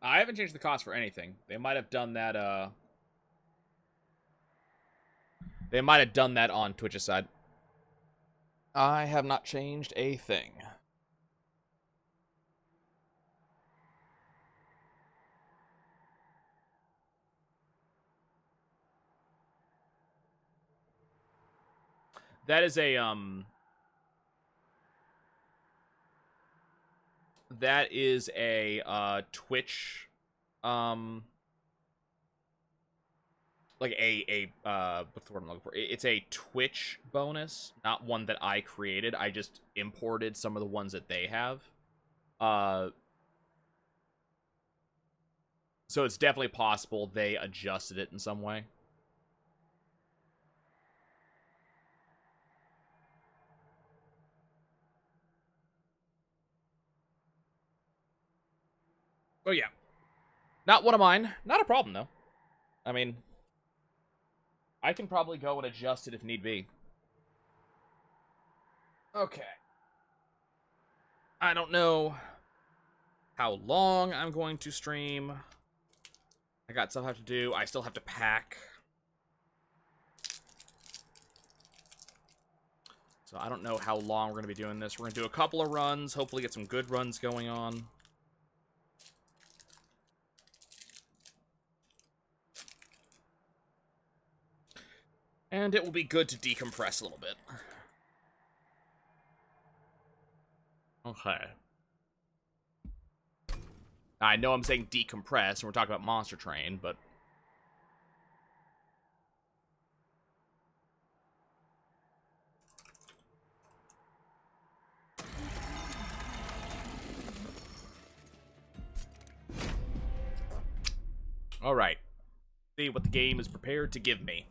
I haven't changed the cost for anything. They might have done that, They might have done that on Twitch's side. I have not changed a thing. That is a, that is a, Twitch, like what's the word I'm looking for? It's a Twitch bonus, not one that I created. I just imported some of the ones that they have. So it's definitely possible they adjusted it in some way. Oh, yeah. Not one of mine. Not a problem, though. I mean, I can probably go and adjust it if need be. Okay. I don't know how long I'm going to stream. I got stuff I have to do. I still have to pack. So I don't know how long we're going to be doing this. We're going to do a couple of runs. Hopefully get some good runs going on. And it will be good to decompress a little bit. Okay. I know I'm saying decompress, and we're talking about Monster Train, but... Alright. See what the game is prepared to give me.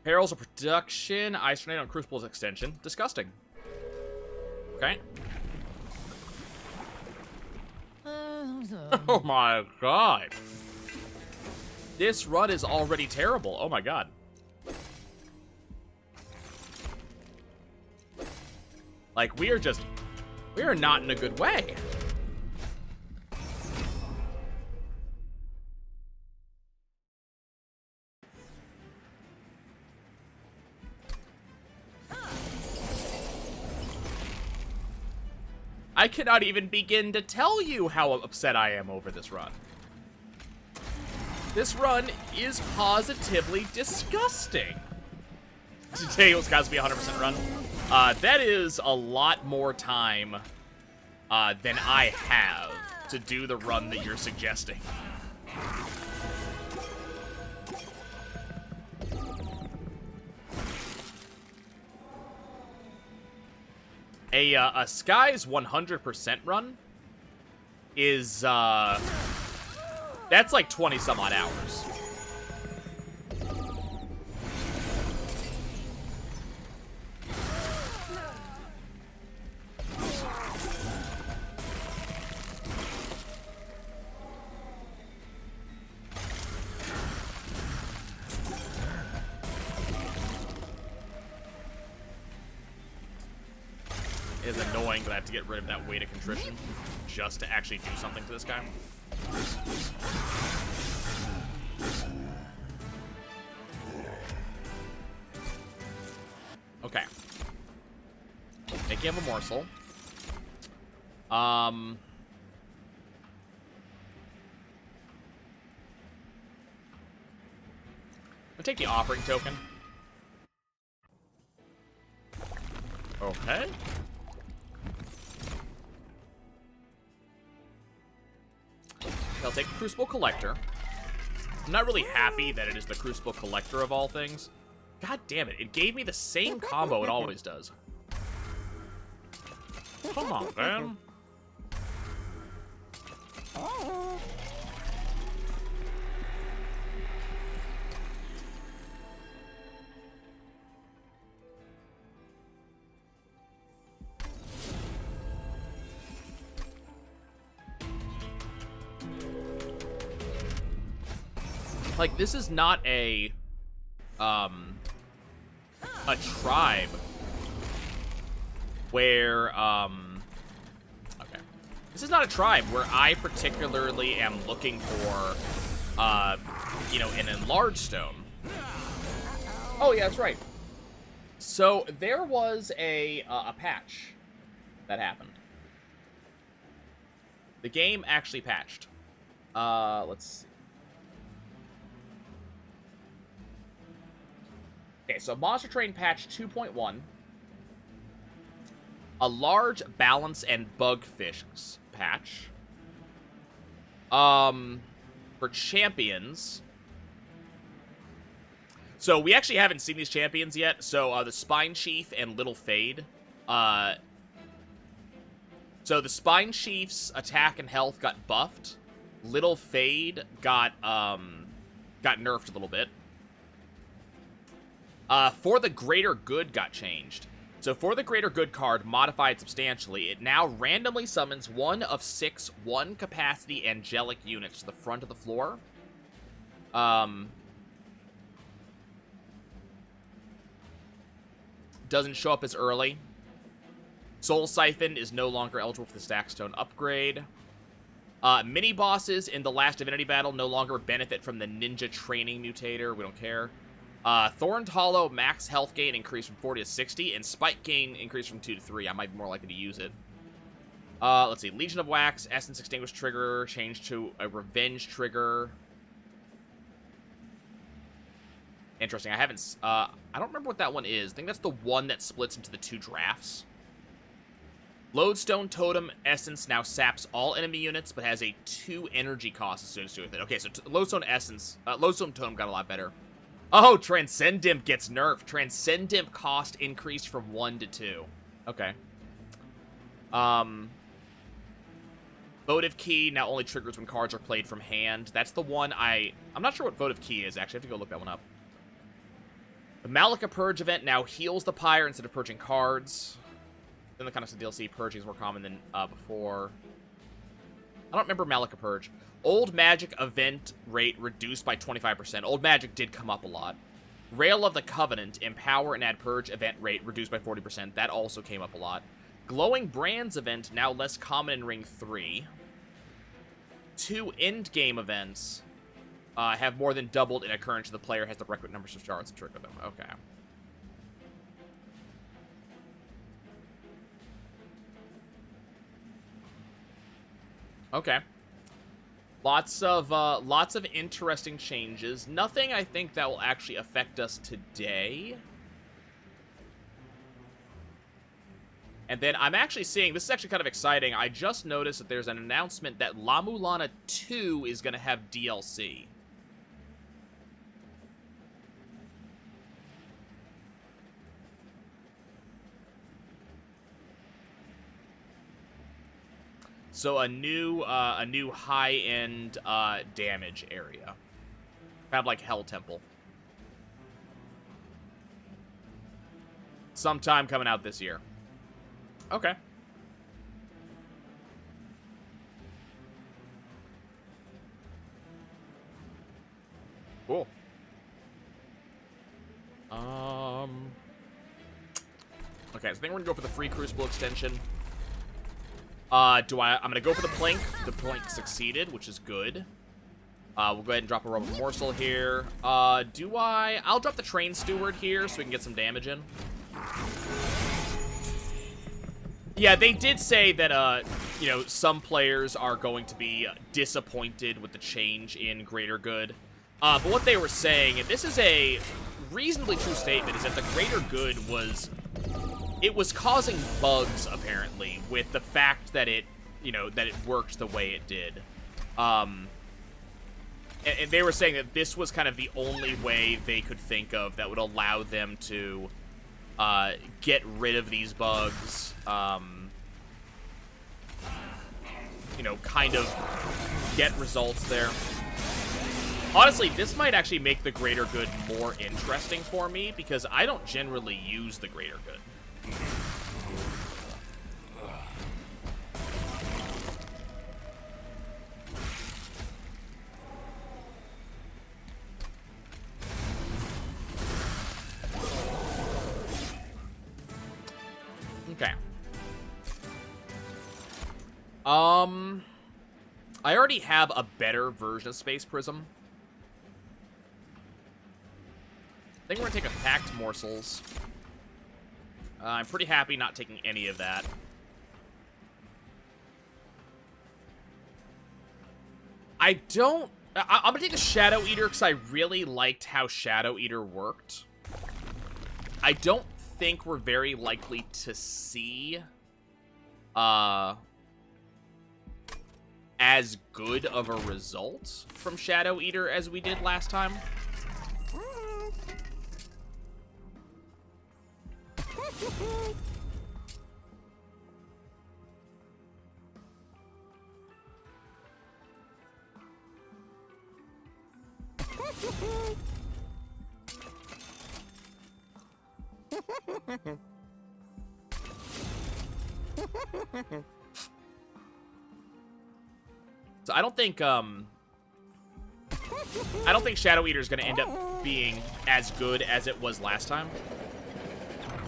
Perils of production. Ice Tornado on Crucible's extension. Disgusting. Okay. Oh my god. This run is already terrible. Oh my god. Like, we are not in a good way. I cannot even begin to tell you how upset I am over this run. This run is positively disgusting. Today it was supposed to be a 100% run. That is a lot more time than I have to do the run that you're suggesting. A Sky's 100% run is, that's like 20 some odd hours. It is annoying that I have to get rid of that weight of contrition just to actually do something to this guy. Okay. Making him a morsel. I'm gonna take the offering token. Okay. I'll take the Crucible Collector. I'm not really happy that it is the Crucible Collector of all things. God damn it, it gave me the same combo it always does. Come on, man. Like, this is not a tribe where, okay. This is not a tribe where I particularly am looking for, you know, an enlarged stone. Oh, yeah, that's right. So, there was a patch that happened. The game actually patched. Let's see. Okay, so Monster Train patch 2.1. A large balance and bugfish patch. For champions. So we actually haven't seen these champions yet. So the Spine Chief and Little Fade. So the Spine Chief's attack and health got buffed. Little Fade got nerfed a little bit. For the Greater Good got changed. So for the Greater Good card, modified substantially, it now randomly summons one of 6 1-capacity angelic units to the front of the floor. Doesn't show up as early. Soul Siphon is no longer eligible for the Stackstone upgrade. Mini-bosses in the last Divinity battle no longer benefit from the Ninja Training Mutator. We don't care. Thorned Hollow max health gain increased from 40 to 60, and Spike gain increased from 2 to 3. I might be more likely to use it. Let's see. Legion of Wax, Essence Extinguish trigger, changed to a Revenge trigger. Interesting. I haven't... I don't remember what that one is. I think that's the one that splits into the 2 drafts. Lodestone Totem Essence now saps all enemy units, but has a 2 energy cost associated with it. Okay, so Lodestone Totem got a lot better. Oh, Transcendimp gets nerfed. Transcendimp cost increased from 1 to 2. Okay. Votive Key now only triggers when cards are played from hand. That's the one I'm not sure what Votive Key is, actually. I have to go look that one up. The Malika Purge event now heals the Pyre instead of purging cards. In the kind of DLC, purging is more common than before. I don't remember Malika Purge. Old Magic event rate reduced by 25%. Old Magic did come up a lot. Rail of the Covenant, Empower and Add Purge event rate reduced by 40%. That also came up a lot. Glowing Brands event, now less common in Ring 3. 2 endgame events have more than doubled in occurrence if the player has the requisite numbers of shards to trigger them. Okay. Okay. Lots of interesting changes. Nothing, I think, that will actually affect us today. And then I'm actually seeing, this is actually kind of exciting, I just noticed that there's an announcement that La Mulana 2 is going to have DLC. So a new high-end damage area. Kind of like Hell Temple. Sometime coming out this year. Okay. Cool. Okay, so I think we're gonna go for the free Crucible extension. I'm gonna go for the Plank. The Plank succeeded, which is good. We'll go ahead and drop a Rubber Morsel here. I'll drop the Train Steward here so we can get some damage in. Yeah, they did say that, you know, some players are going to be disappointed with the change in Greater Good. But what they were saying, and this is a reasonably true statement, is that the Greater Good was causing bugs, apparently, with the fact that it worked the way it did. And they were saying that this was kind of the only way they could think of that would allow them to get rid of these bugs, you know, kind of get results there. Honestly, this might actually make the Greater Good more interesting for me, because I don't generally use the Greater Good. Okay. I already have a better version of Space Prism. I think we're gonna take a Packed Morsels. I'm pretty happy not taking any of that. I'm gonna take the Shadow Eater because I really liked how Shadow Eater worked. I don't think we're very likely to see as good of a result from Shadow Eater as we did last time. So I don't think Shadow Eater is going to end up being as good as it was last time.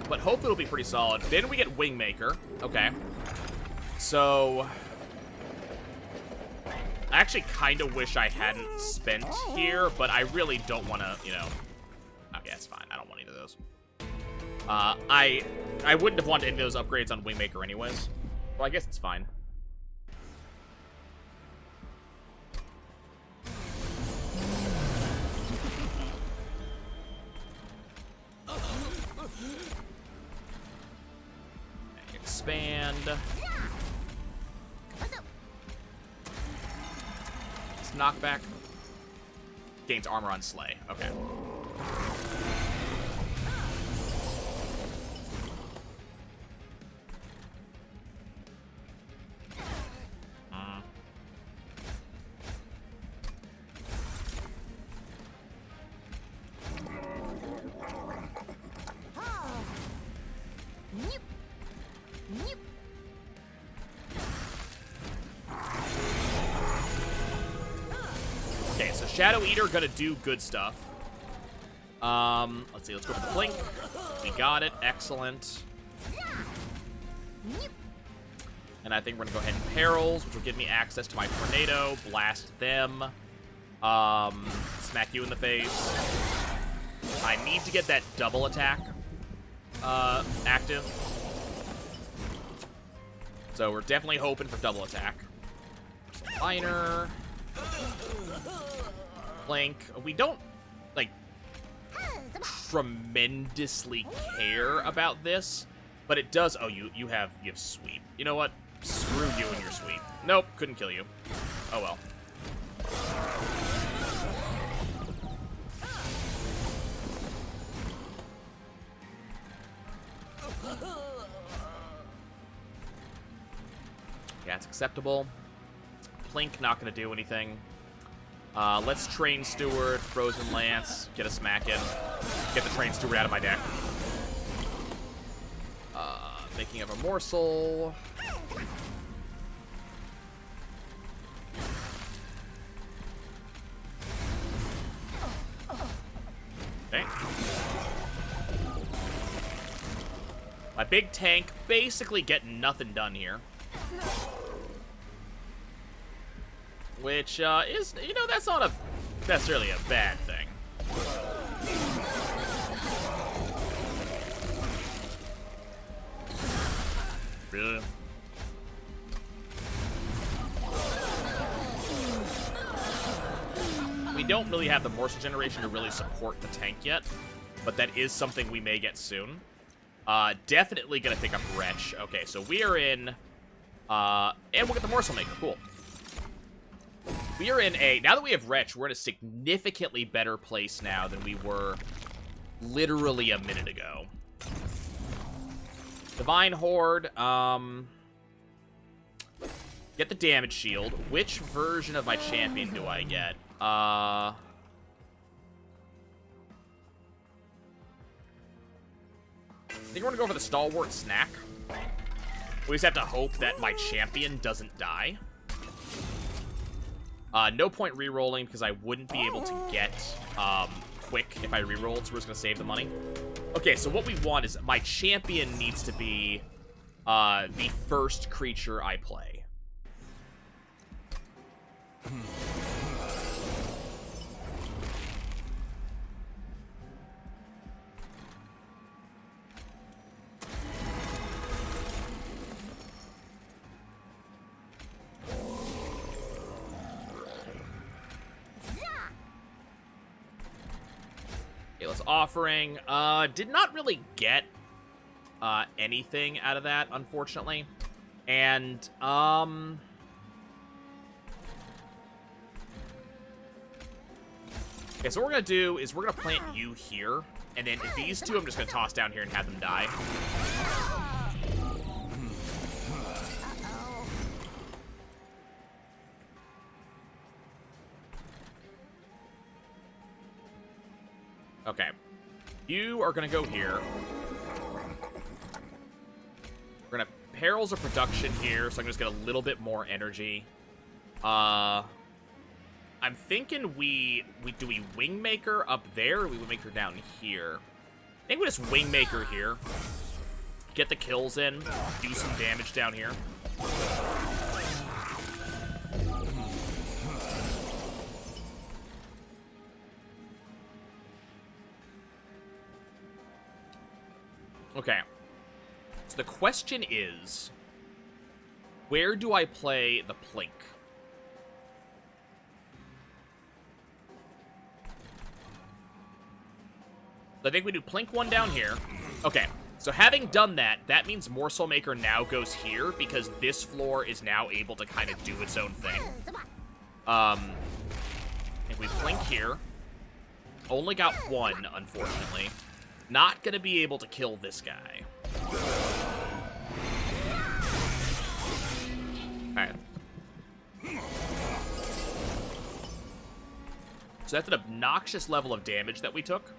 But hopefully it'll be pretty solid. Then we get Wingmaker. Okay. So I actually kind of wish I hadn't spent here, but I really don't want to, you know. Okay, that's fine. I don't want either of those. I wouldn't have wanted any of those upgrades on Wingmaker anyways. Well, I guess it's fine. Expand. It's knockback. Gains armor on Slay. Okay. Okay, so Shadow Eater gonna do good stuff. Let's see, let's go for the Blink. We got it, excellent. And I think we're gonna go ahead and Perils, which will give me access to my Tornado, blast them, smack you in the face. I need to get that double attack active. So we're definitely hoping for double attack. Liner. Blink. We don't, like, tremendously care about this, but it does. Oh, you have sweep. You know what? Screw you and your sweep. Nope, couldn't kill you. Oh well. Yeah, it's acceptable. Plink, not going to do anything. Let's Train Steward, Frozen Lance, get a smack in. Get the Train Steward out of my deck. Making of a Morsel. Okay. My big tank basically getting nothing done here. Which, is, you know, that's not necessarily a bad thing. Really? We don't really have the morsel generation to really support the tank yet, but that is something we may get soon. Definitely gonna pick up Wretch. Okay, so we are in, and we'll get the Morsel Maker. Cool. We are in a, now that we have Wretch, we're in a significantly better place now than we were literally a minute ago. Divine Horde, get the damage shield. Which version of my champion do I get? I think we're gonna go for the Stalwart Snack. We just have to hope that my champion doesn't die. No point re-rolling because I wouldn't be able to get quick if I re-rolled, so we're just gonna save the money. Okay, so what we want is my champion needs to be the first creature I play. Okay, let's offering. Did not really get anything out of that, unfortunately. And, okay, so what we're gonna do is we're gonna plant you here, and then these two I'm just gonna toss down here and have them die. Okay. You are gonna go here. We're gonna perils of production here, so I'm just get a little bit more energy. I'm thinking do we Wingmaker up there, or we Wingmaker down here? I think we just Wingmaker here. Get the kills in, do some damage down here. Okay. So the question is, where do I play the Plink? I think we do Plink one down here. Okay, so having done that, that means Morsel Maker now goes here, because this floor is now able to kind of do its own thing. If we Plink here, only got one, unfortunately. Not gonna be able to kill this guy. Alright. So that's an obnoxious level of damage that we took.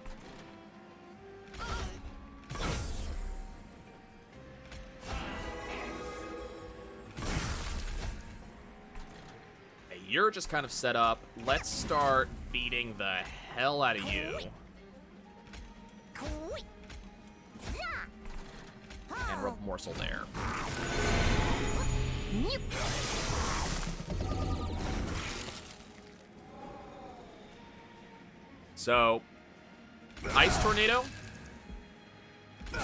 Hey, you're just kind of set up. Let's start beating the hell out of you. And Rope Morsel there. So, Ice Tornado.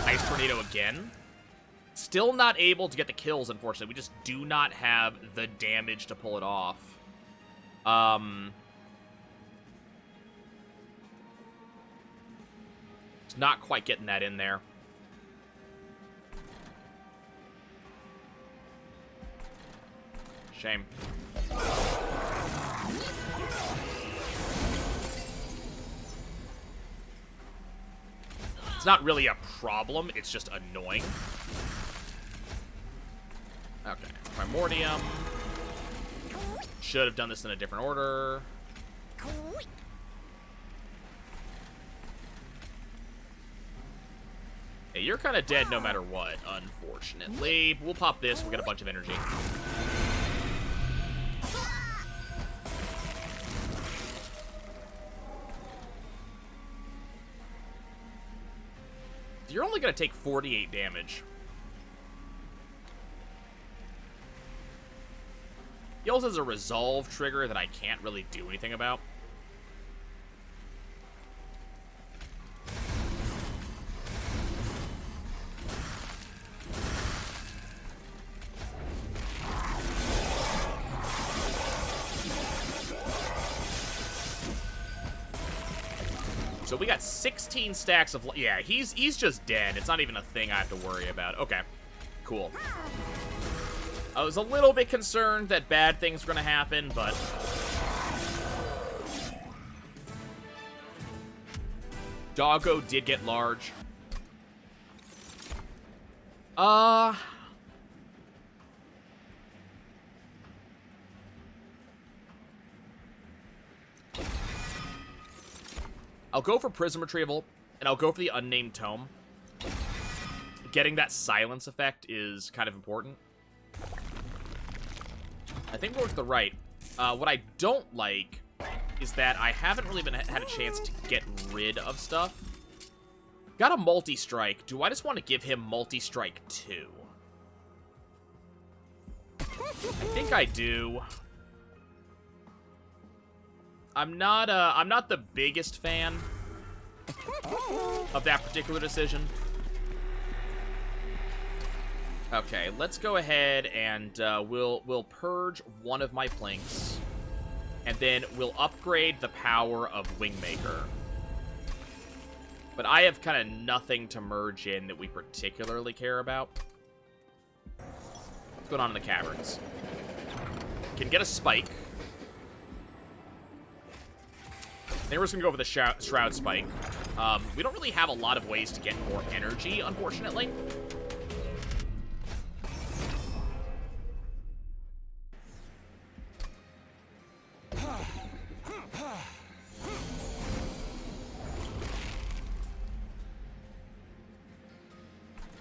Ice Tornado again. Still not able to get the kills, unfortunately. We just do not have the damage to pull it off. It's not quite getting that in there. Shame. It's not really a problem, it's just annoying. Okay, Primordium. Should have done this in a different order. Hey, you're kind of dead no matter what, unfortunately. We'll pop this, we'll get a bunch of energy. You're only going to take 48 damage. He also has a resolve trigger that I can't really do anything about. So we got 16 stacks of... Yeah, he's just dead. It's not even a thing I have to worry about. Okay, cool. I was a little bit concerned that bad things were going to happen, but... Doggo did get large. I'll go for Prism Retrieval, and I'll go for the Unnamed Tome. Getting that silence effect is kind of important. I think we're to the right. What I don't like is that I haven't really had a chance to get rid of stuff. Got a Multi-Strike. Do I just want to give him Multi-Strike 2? I think I do. I'm not the biggest fan of that particular decision. Okay, let's go ahead and we'll purge one of my plinks, and then we'll upgrade the power of Wingmaker. But I have kind of nothing to merge in that we particularly care about. What's going on in the caverns? Can get a spike. Then we're just gonna go over the Shroud Spike. We don't really have a lot of ways to get more energy, unfortunately.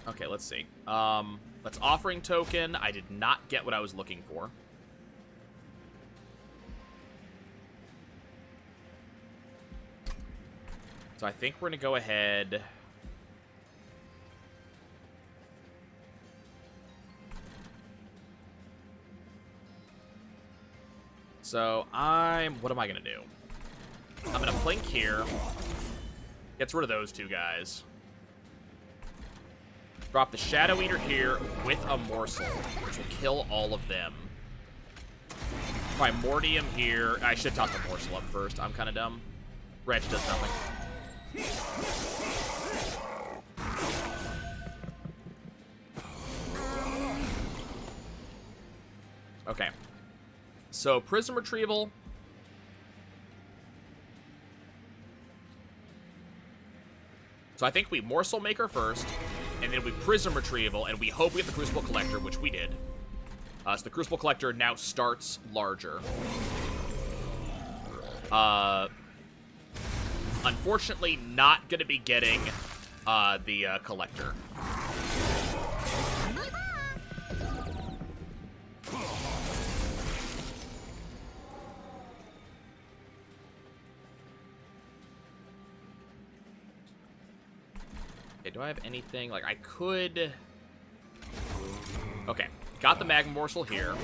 Okay, let's see. Let's Offering Token. I did not get what I was looking for. So I think we're going to go ahead. So what am I going to do? I'm going to Plink here. Gets rid of those two guys. Drop the Shadow Eater here with a Morsel, which will kill all of them. Primordium here. I should toss the Morsel up first. I'm kind of dumb. Wretch does nothing. Okay. So, Prism Retrieval. So I think we Morsel Maker first, and then we Prism Retrieval, and we hope we get the Crucible Collector, which we did. So the Crucible Collector now starts larger. Unfortunately, not going to be getting the Collector. Okay, do I have anything? Like, I could... Okay, got the Magma Morsel here.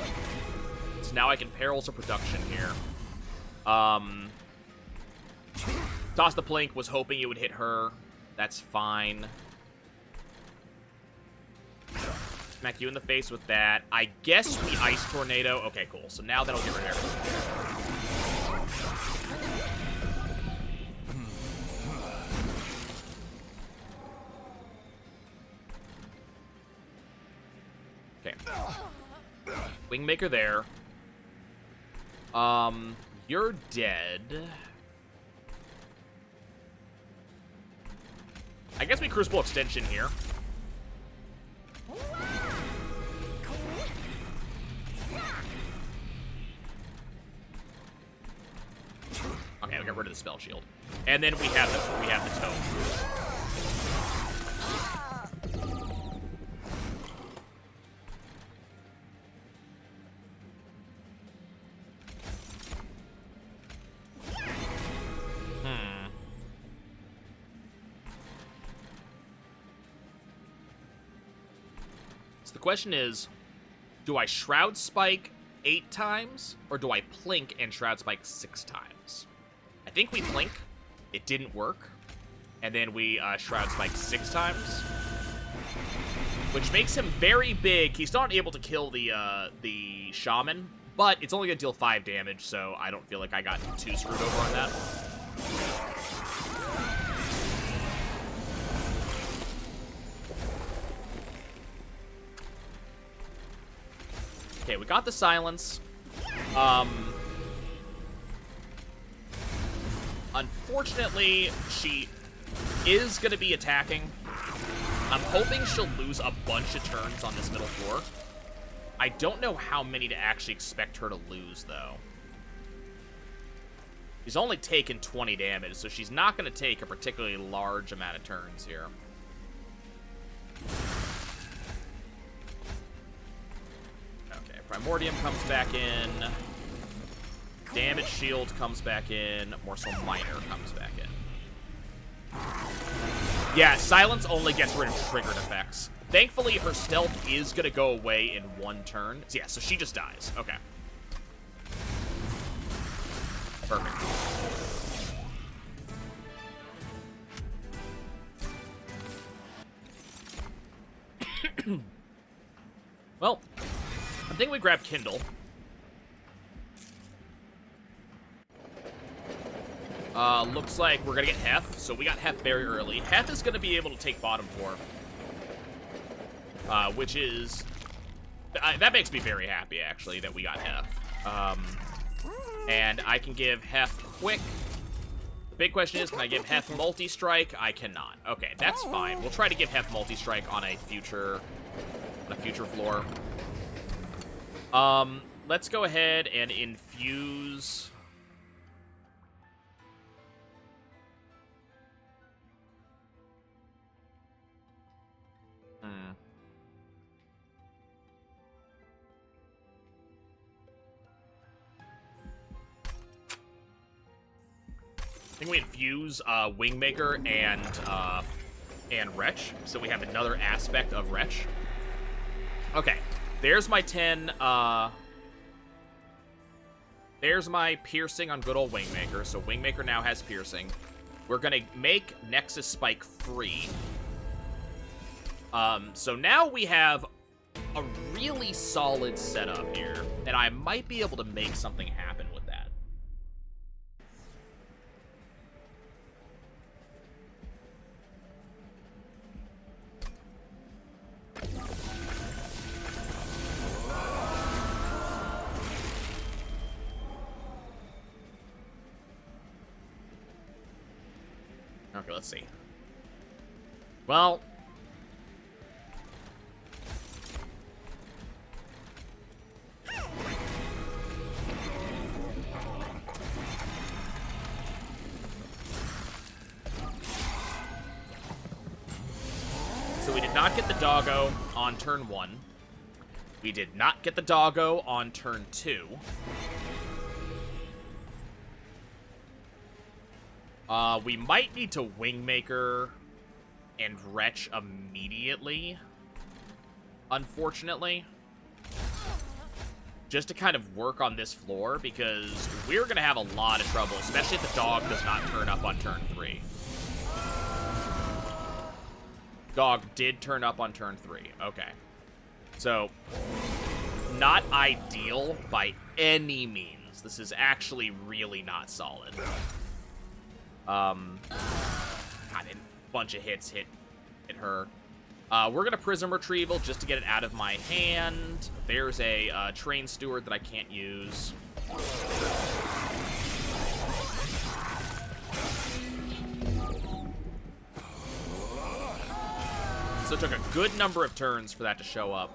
So now I can Perils of Production here. Toss the Plink, was hoping it would hit her. That's fine. Smack you in the face with that. I guess we Ice Tornado. Okay, cool. So now that'll get rid of everything. Okay. Wingmaker there. You're dead. I guess we Crucible Extension here. Okay, we got rid of the Spell Shield. And then we have the Tome. The question is, do I Shroud Spike 8 times, or do I Plink and Shroud Spike 6 times? I think we Plink. It didn't work. And then we Shroud Spike 6 times. Which makes him very big. He's not able to kill the Shaman, but it's only going to deal 5 damage, so I don't feel like I got too screwed over on that. Okay, we got the Silence. Unfortunately, she is going to be attacking. I'm hoping she'll lose a bunch of turns on this middle floor. I don't know how many to actually expect her to lose, though. She's only taken 20 damage, so she's not going to take a particularly large amount of turns here. Primordium comes back in. Damage Shield comes back in. Morsel Minor comes back in. Yeah, Silence only gets rid of triggered effects. Thankfully, her stealth is going to go away in 1 turn. So yeah, so she just dies. Okay. Perfect. Well, I think we grab Kindle. Looks like we're gonna get Hef, so we got Hef very early. Hef is gonna be able to take bottom 4. Which is... that makes me very happy, actually, that we got Hef. And I can give Hef quick. The big question is, can I give Hef multi-strike? I cannot. Okay, that's fine. We'll try to give Hef multi-strike on a future floor. Let's go ahead and infuse... I think we infuse Wingmaker and Wretch, so we have another aspect of Wretch. Okay, there's my 10. There's my piercing on good old Wingmaker, so Wingmaker now has piercing. We're gonna make Nexus Spike free. So now we have a really solid setup here, and I might be able to make something happen with that. Okay, let's see. Well... So we did not get the doggo on turn 1. We did not get the doggo on turn 2. We might need to Wingmaker and Wretch immediately, unfortunately. Just to kind of work on this floor, because we're going to have a lot of trouble, especially if the dog does not turn up on turn 3. Dog did turn up on turn 3. Okay. So, not ideal by any means. This is actually really not solid. God, a bunch of hits hit her. We're going to Prism Retrieval just to get it out of my hand. There's a Train Steward that I can't use. So it took a good number of turns for that to show up.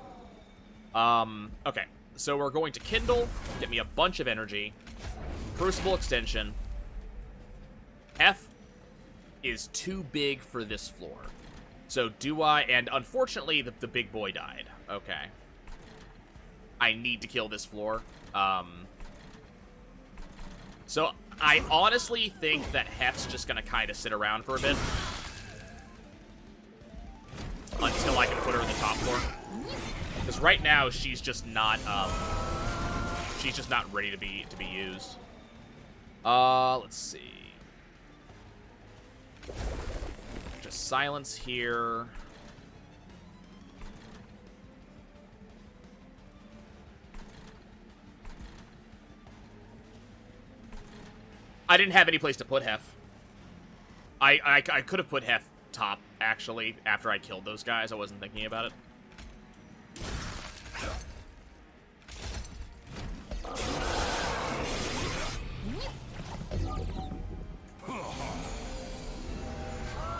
Okay, so we're going to Kindle, get me a bunch of energy. Crucible Extension. F is too big for this floor. So do I... And unfortunately, the big boy died. Okay. I need to kill this floor. So I honestly think that Hef's just going to kind of sit around for a bit. Until I can put her in the top floor. Because right now, she's just not ready to be used. Let's see. Just silence here. I didn't have any place to put Hef. I could have put Hef top, actually, after I killed those guys. I wasn't thinking about it.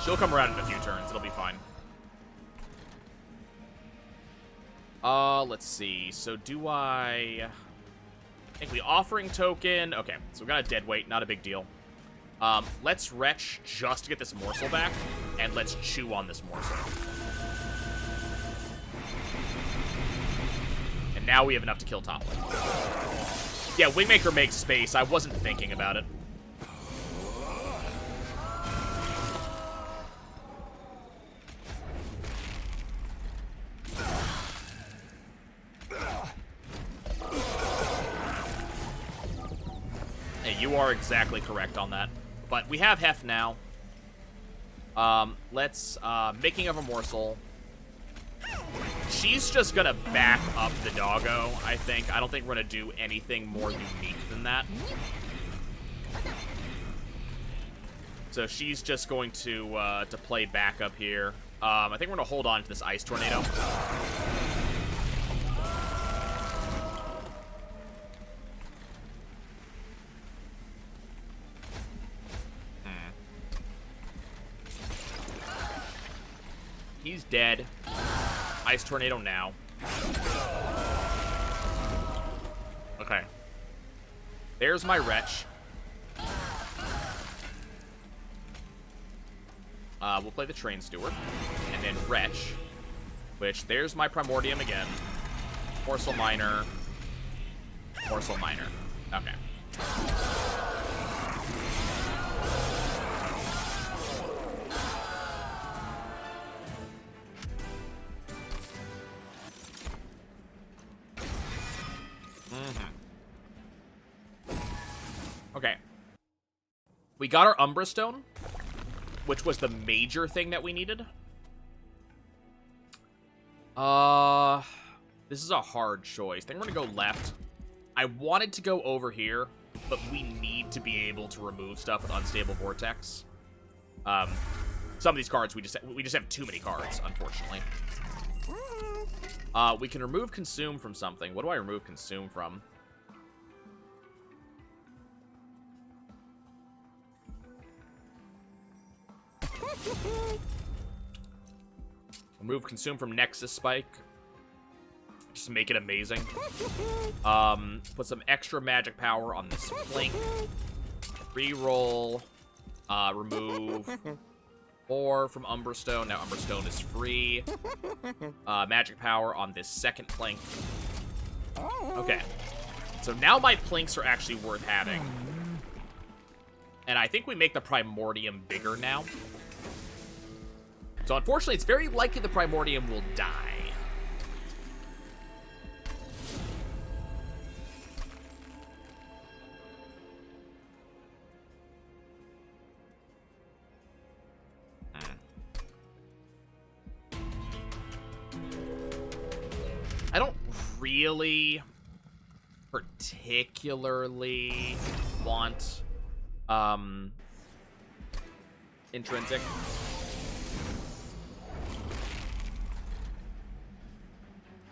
She'll come around in a few turns. It'll be fine. Let's see. So do I think we offering token? Okay, so we got a dead weight. Not a big deal. Let's Wretch just to get this morsel back, and let's chew on this morsel. And now we have enough to kill top lane. Yeah, Wingmaker makes space. I wasn't thinking about it. you are exactly correct on that. But we have Hef now. Let's, Making of a Morsel. She's just gonna back up the doggo, I think. I don't think we're gonna do anything more unique than that. So she's just going to play backup here. I think we're gonna hold on to this Ice Tornado. He's dead. Ice Tornado now. Okay. There's my Wretch. We'll play the Train Steward. And then Wretch. Which, there's my Primordium again. Morsel Miner. Morsel Miner. Okay. Okay. We got our Umbra Stone, which was the major thing that we needed. This is a hard choice. I think we're gonna go left. I wanted to go over here, but we need to be able to remove stuff with Unstable Vortex. Some of these cards, we just have too many cards, unfortunately. We can remove Consume from something. What do I remove Consume from? Remove Consume from Nexus Spike. Just make it amazing. Put some extra magic power on this Flink. Reroll. Remove 4 from Umberstone. Now Umberstone is free. Magic power on this second Plink. Okay. So now my Plinks are actually worth having. And I think we make the Primordium bigger now. So unfortunately, it's very likely the Primordium will die. I don't really particularly want Intrinsic.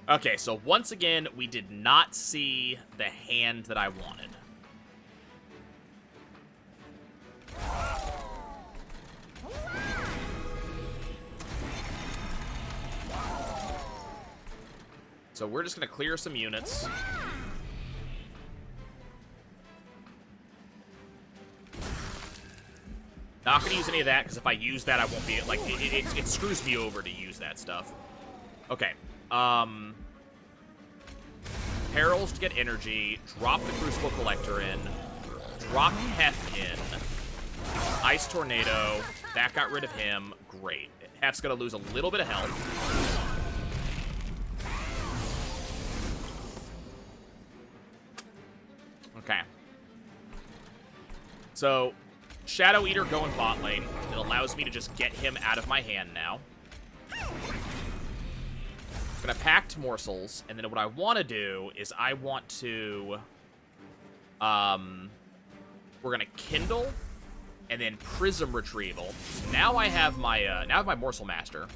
Okay, so once again, we did not see the hand that I wanted. So we're just going to clear some units. Not going to use any of that, because if I use that, I won't be... Like, it screws me over to use that stuff. Okay. Perils to get energy. Drop the Crucible Collector in. Drop Hef in. Ice Tornado. That got rid of him. Great. Hef's going to lose a little bit of health. Okay. So... Shadow Eater going bot lane. It allows me to just get him out of my hand now. I'm gonna Pact Morsels, and then what I want to do is I want to... we're gonna Kindle, and then Prism Retrieval. Now I have my, Morsel Master.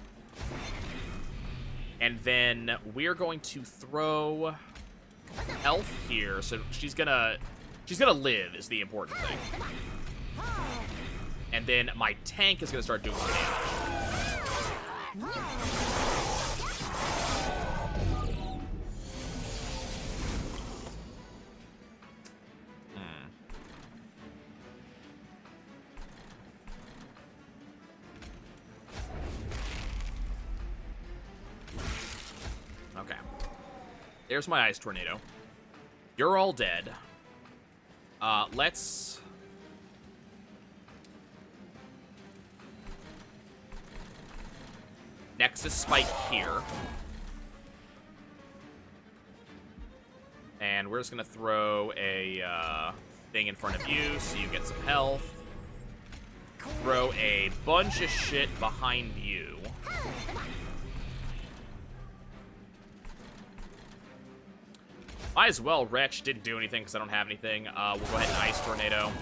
And then we're going to throw Elf here, so she's gonna live is the important thing. And then my tank is going to start doing some damage. Okay. There's my Ice Tornado. You're all dead. Let's... Nexus Spike here. And we're just going to throw a thing in front of you so you get some health. Throw a bunch of shit behind you. Might as well Wretch. Didn't do anything because I don't have anything. We'll go ahead and Ice Tornado.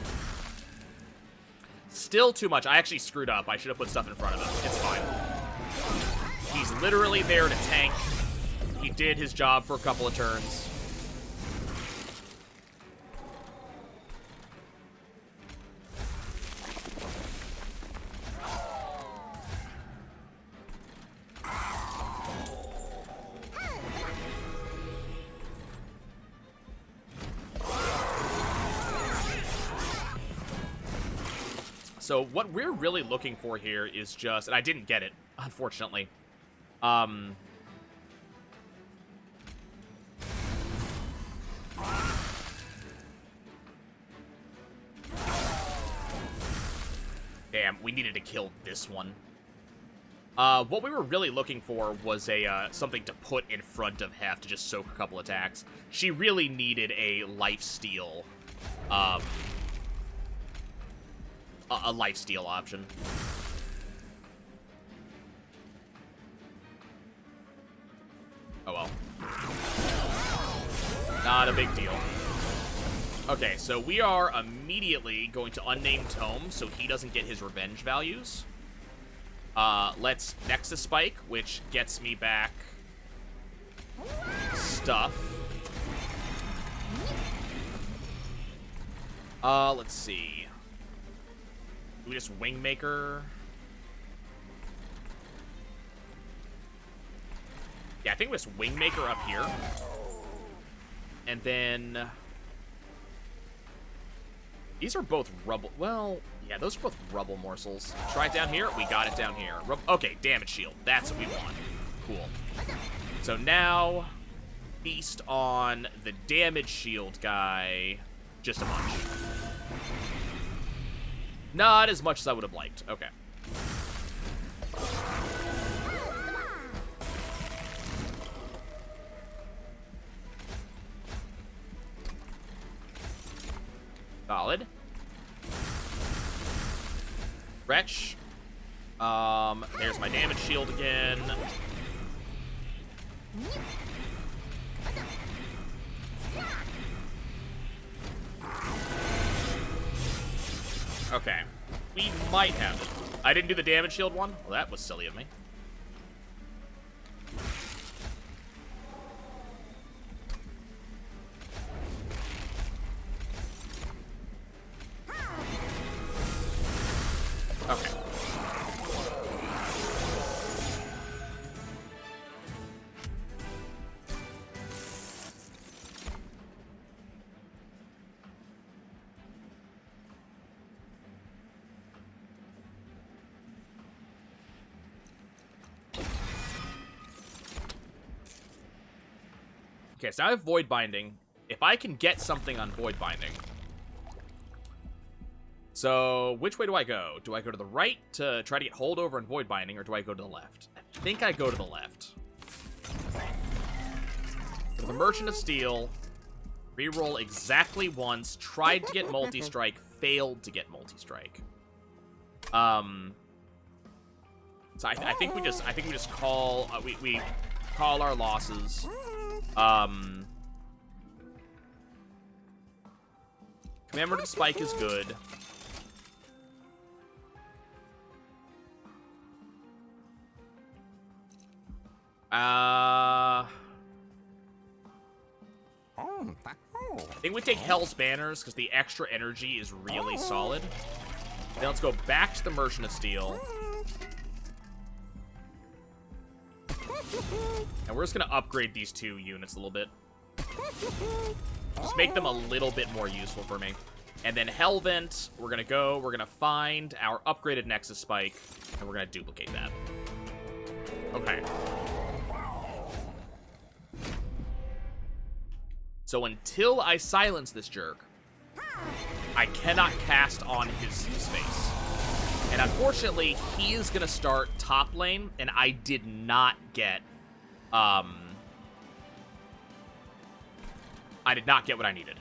Still too much. I actually screwed up. I should have put stuff in front of him. It's fine. He's literally there to tank. He did his job for a couple of turns. So what we're really looking for here is just, and I didn't get it, unfortunately. Damn, we needed to kill this one. What we were really looking for was a something to put in front of Hef to just soak a couple attacks. She really needed a lifesteal, a lifesteal option. Oh well. Not a big deal. Okay, so we are immediately going to Unnamed Tome so he doesn't get his revenge values. Let's Nexus Spike, which gets me back stuff. Let's see. Do we just Wingmaker? Yeah, I think we just Wingmaker up here. And then... these are both rubble... well, yeah, those are both rubble morsels. Try it down here. We got it down here. Okay, damage shield. That's what we want. Cool. So now, feast on the damage shield guy just a bunch. Not as much as I would have liked. Okay. Solid. Wretch. There's my damage shield again. Okay. We might have it. I didn't do the damage shield one? Well, that was silly of me. Okay. Okay, so now I have Void Binding. If I can get something on Void Binding... so, which way do I go? Do I go to the right to try to get holdover and Void Binding, or do I go to the left? I think I go to the left. So the Merchant of Steel, reroll exactly once, tried to get multi-strike, failed to get multi-strike. So I think we just call we call our losses. Commemorative Spike is good. I think we take Hell's Banners because the extra energy is really solid. Then let's go back to the Merchant of Steel. And we're just going to upgrade these two units a little bit. Just make them a little bit more useful for me. And then Hellvent, we're going to find our upgraded Nexus Spike, and we're going to duplicate that. Okay. So until I silence this jerk, I cannot cast on his face. And unfortunately, he is going to start top lane, and I did not get, I did not get what I needed.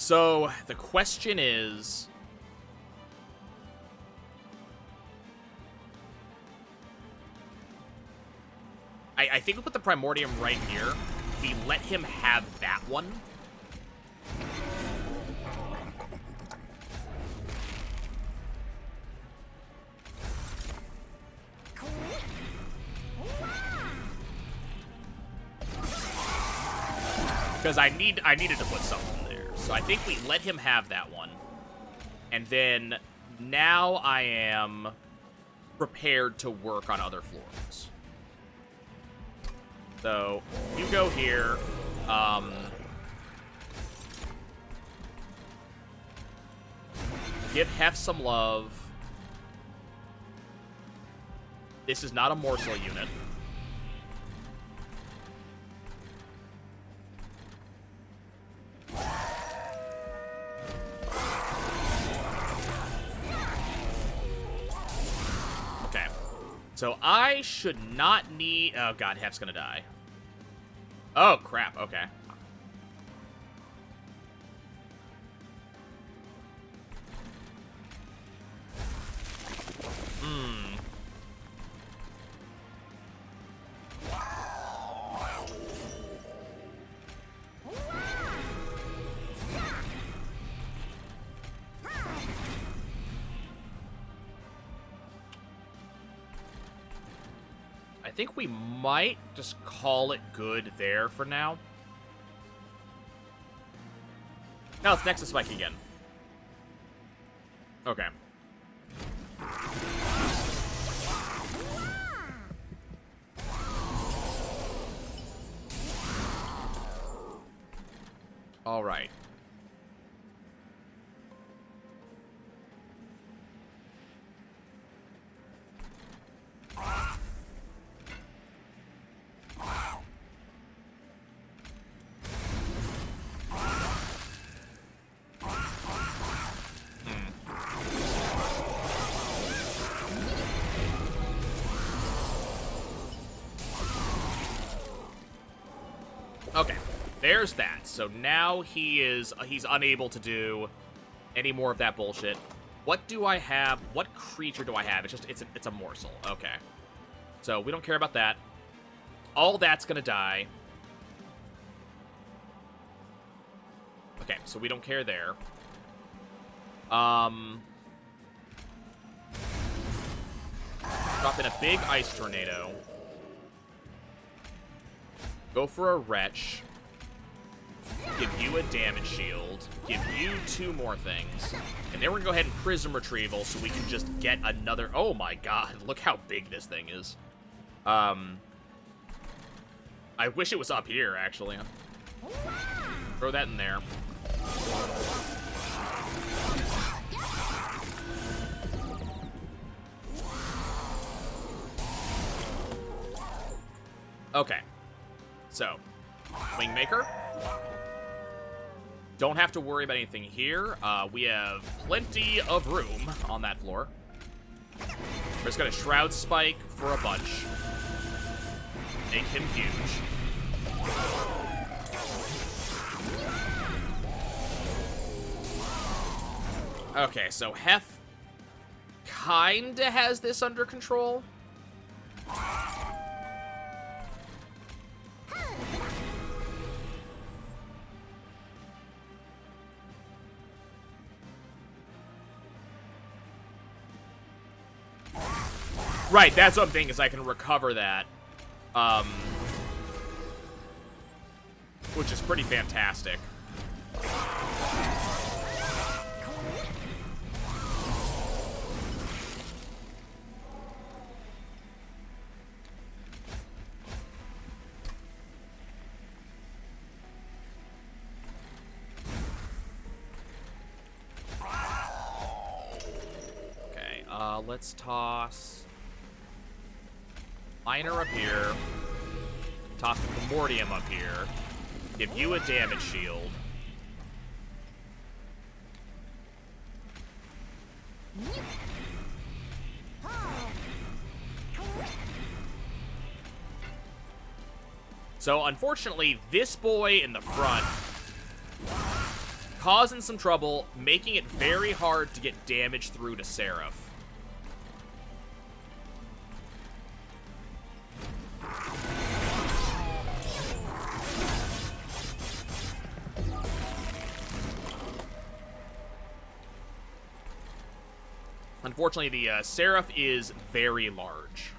So, the question is... I think we put the Primordium right here. We let him have that one. Because I needed to put something there. So I think we let him have that one. And then now I am prepared to work on other floors. So you go here. Give Hef some love. This is not a morsel unit. Okay. So I should not need... Oh, God, Hef's gonna die. Oh, crap. Okay. I think we might just call it good there for now. Now it's Nexus Spike again. Okay. All right. Okay, there's that. So now he's unable to do any more of that bullshit. What do I have? What creature do I have? It's a morsel. Okay. So we don't care about that. All that's gonna die. Okay, so we don't care there. Drop in a big ice tornado. Go for a Wretch. Give you a damage shield. Give you 2 more things. And then we're going to go ahead and Prism Retrieval so we can just get another... Oh my god, look how big this thing is. I wish it was up here, actually. Throw that in there. Okay. So, Wingmaker. Don't have to worry about anything here. We have plenty of room on that floor. We're just gonna Shroud Spike for a bunch. Make him huge. Okay, so Hef kinda has this under control. Right, that's what I'm thinking, is I can recover that. Which is pretty fantastic. Okay, let's toss... Minor up here. Toss the Primordium up here. Give you a damage shield. So, unfortunately, this boy in the front causing some trouble, making it very hard to get damage through to Seraph. Unfortunately, the Seraph is very large.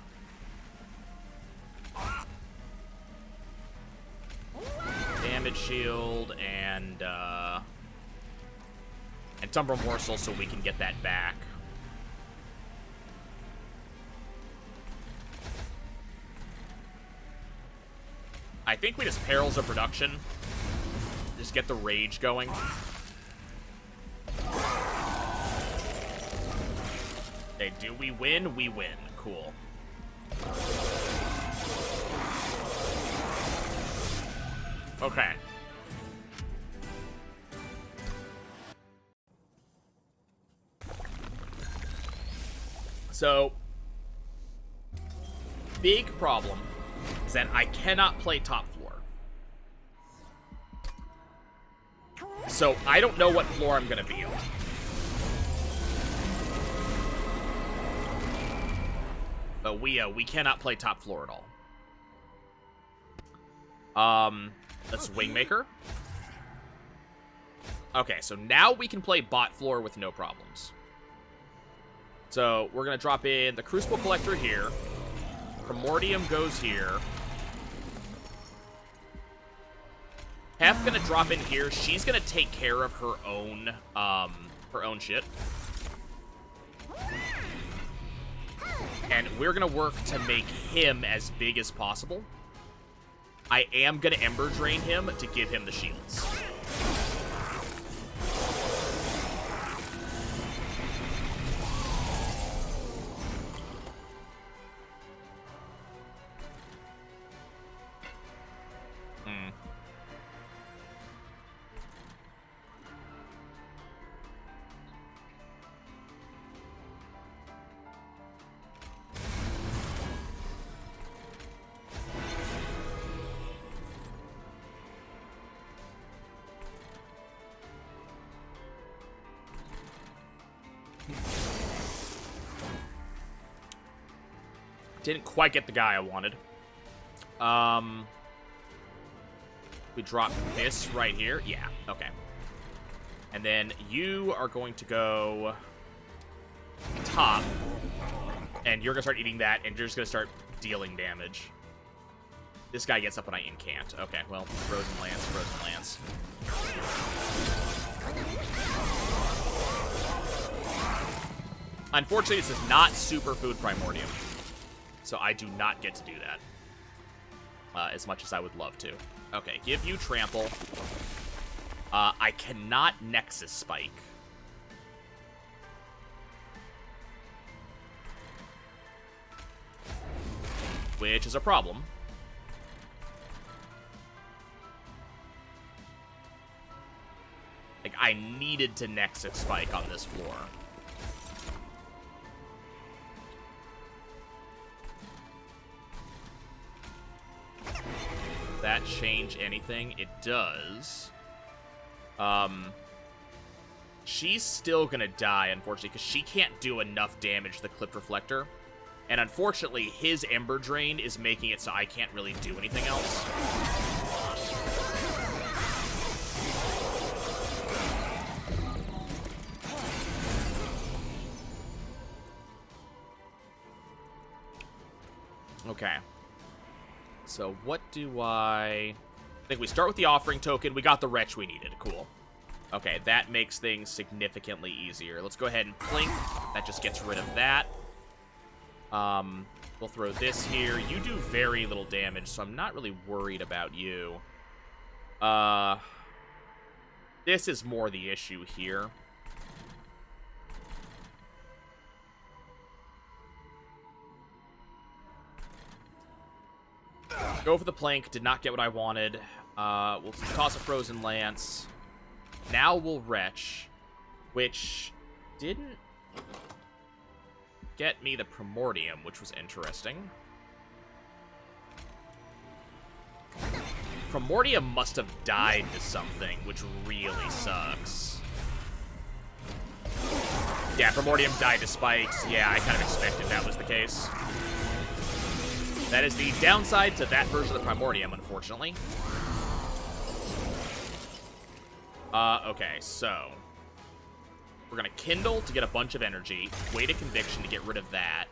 Damage shield and Tumbral Morsel so we can get that back. I think we just Perils of Production. Just get the rage going. Okay, do we win? We win. Cool. Okay. So, big problem is that I cannot play top floor. So, I don't know what floor I'm gonna be on. But we cannot play top floor at all. Let's Wingmaker. Okay, so now we can play bot floor with no problems. So, we're gonna drop in the Crucible Collector here. Primordium goes here. Hef gonna drop in here. She's gonna take care of her own shit. And we're gonna work to make him as big as possible. I am gonna Ember Drain him to give him the shields. Didn't quite get the guy I wanted. We drop this right here. Yeah, okay. And then you are going to go top. And you're going to start eating that, and you're just going to start dealing damage. This guy gets up when I incant. Okay, well, Frozen Lance, Frozen Lance. Unfortunately, this is not Superfood Primordium. So I do not get to do that. As much as I would love to. Okay, give you Trample. I cannot Nexus Spike. Which is a problem. Like, I needed to Nexus Spike on this floor. That change anything? It does. She's still gonna die, unfortunately, because she can't do enough damage to the Clipped Reflector. And unfortunately, his Ember Drain is making it so I can't really do anything else. Okay. So what do I think we start with the offering token. We got the wretch we needed. Cool. Okay, that makes things significantly easier. Let's go ahead and plink. That just gets rid of that. We'll throw this here. You do very little damage, so I'm not really worried about you. This is more the issue here. Go for the plank. Did not get what I wanted. We'll toss a Frozen Lance. Now we'll Wretch, which didn't get me the Primordium, which was interesting. Primordium must have died to something, which really sucks. Yeah, Primordium died to spikes. Yeah, I kind of expected that was the case. That is the downside to that version of the Primordium, unfortunately. Okay, so we're gonna Kindle to get a bunch of energy. Weight of Conviction to get rid of that.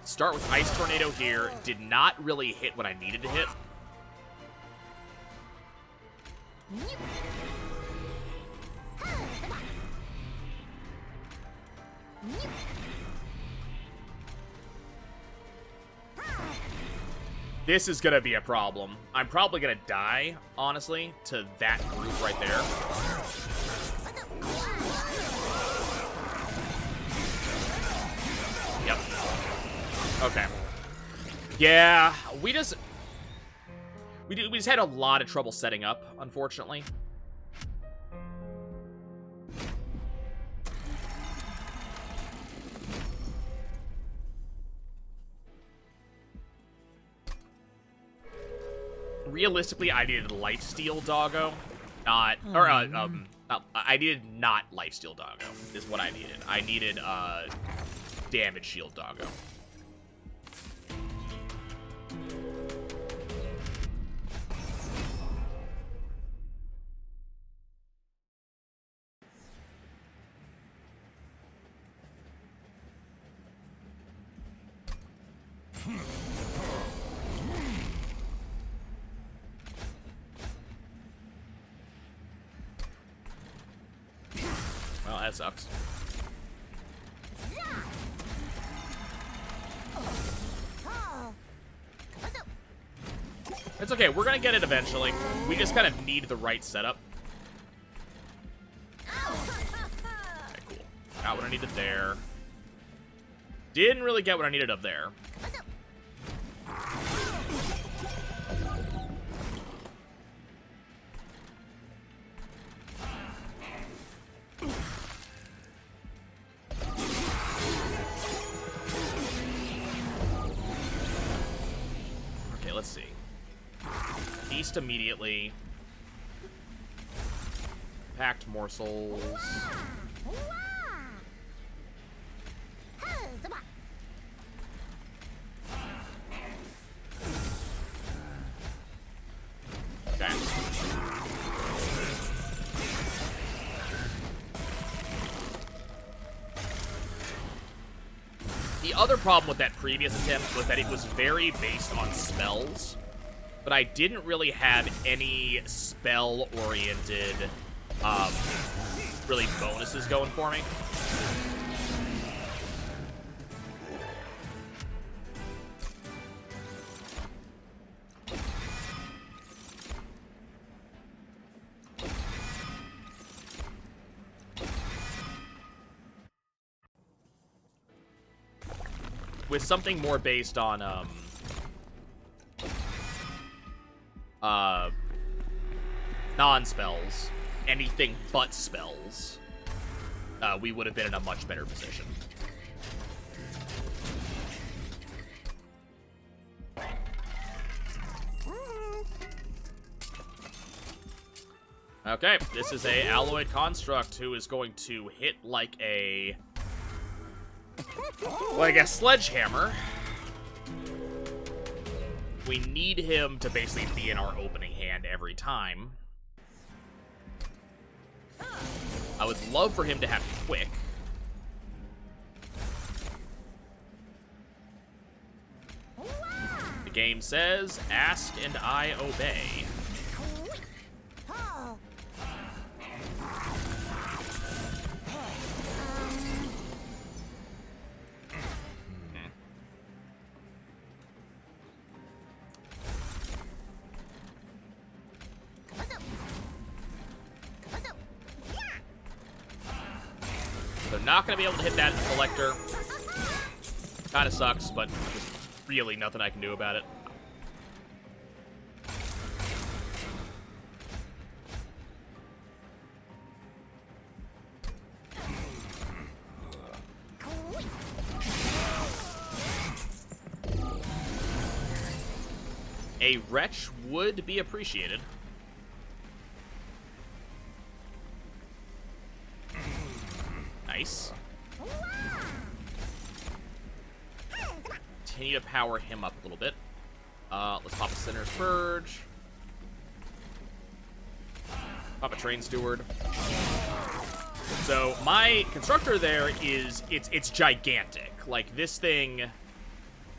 Start with Ice Tornado here. Did not really hit what I needed to hit. This is gonna be a problem. I'm probably gonna die, honestly, to that group right there. Yep. Okay. Yeah, we just had a lot of trouble setting up, unfortunately. Realistically, I needed Lifesteal Doggo, not, or, I needed not Lifesteal Doggo, is what I needed. I needed, Damage Shield Doggo. Well, that sucks. It's okay, we're gonna get it eventually. We just kind of need the right setup. Okay, cool. Got what I needed there. Didn't really get what I needed up there. Let's see. Feast immediately. Packed morsels. Okay. The other problem with that previous attempt was that it was very based on spells, but I didn't really have any spell-oriented, really bonuses going for me. With something more based on, non-spells, anything but spells, we would have been in a much better position. Okay, this is a alloyed construct who is going to hit like a sledgehammer. We need him to basically be in our opening hand every time. I would love for him to have quick. The game says, ask and I obey. Not gonna be able to hit that collector. Kinda sucks, but there's really nothing I can do about it. A Wretch would be appreciated. Nice. Continue to power him up a little bit. Let's pop a Sinner's Purge. Pop a Train Steward. So my Constructor there is, it's gigantic. Like, this thing,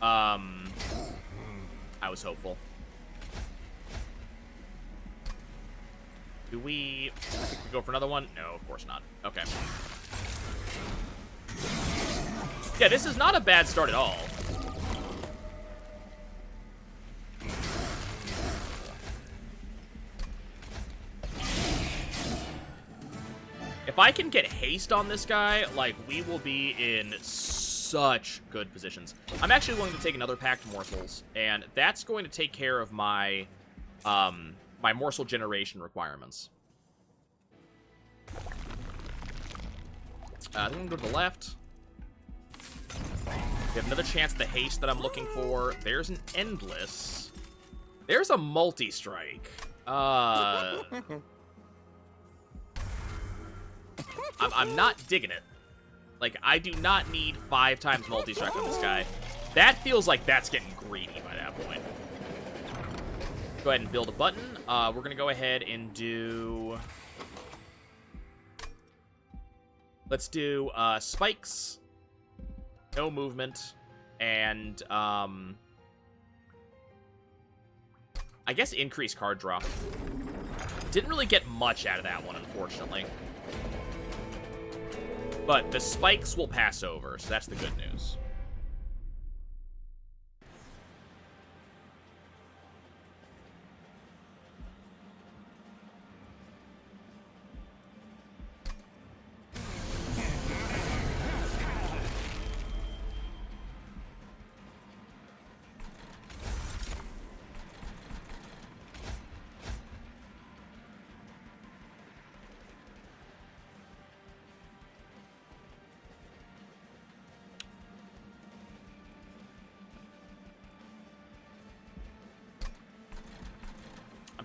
I was hopeful. Do we go for another one? No, of course not. Okay. Yeah, this is not a bad start at all. If I can get haste on this guy, like, we will be in such good positions. I'm actually going to take another Packed Morsels, and that's going to take care of my, my morsel generation requirements. I think I'm going to go to the left. We have another chance at the haste that I'm looking for. There's an Endless. There's a multi-strike. I'm not digging it. Like, I do not need 5 times multi-strike on this guy. That feels like that's getting greedy by that point. Go ahead and build a button. We're going to go ahead and do... Let's do spikes, no movement, and I guess increase card draw. Didn't really get much out of that one, unfortunately. But the spikes will pass over, so that's the good news.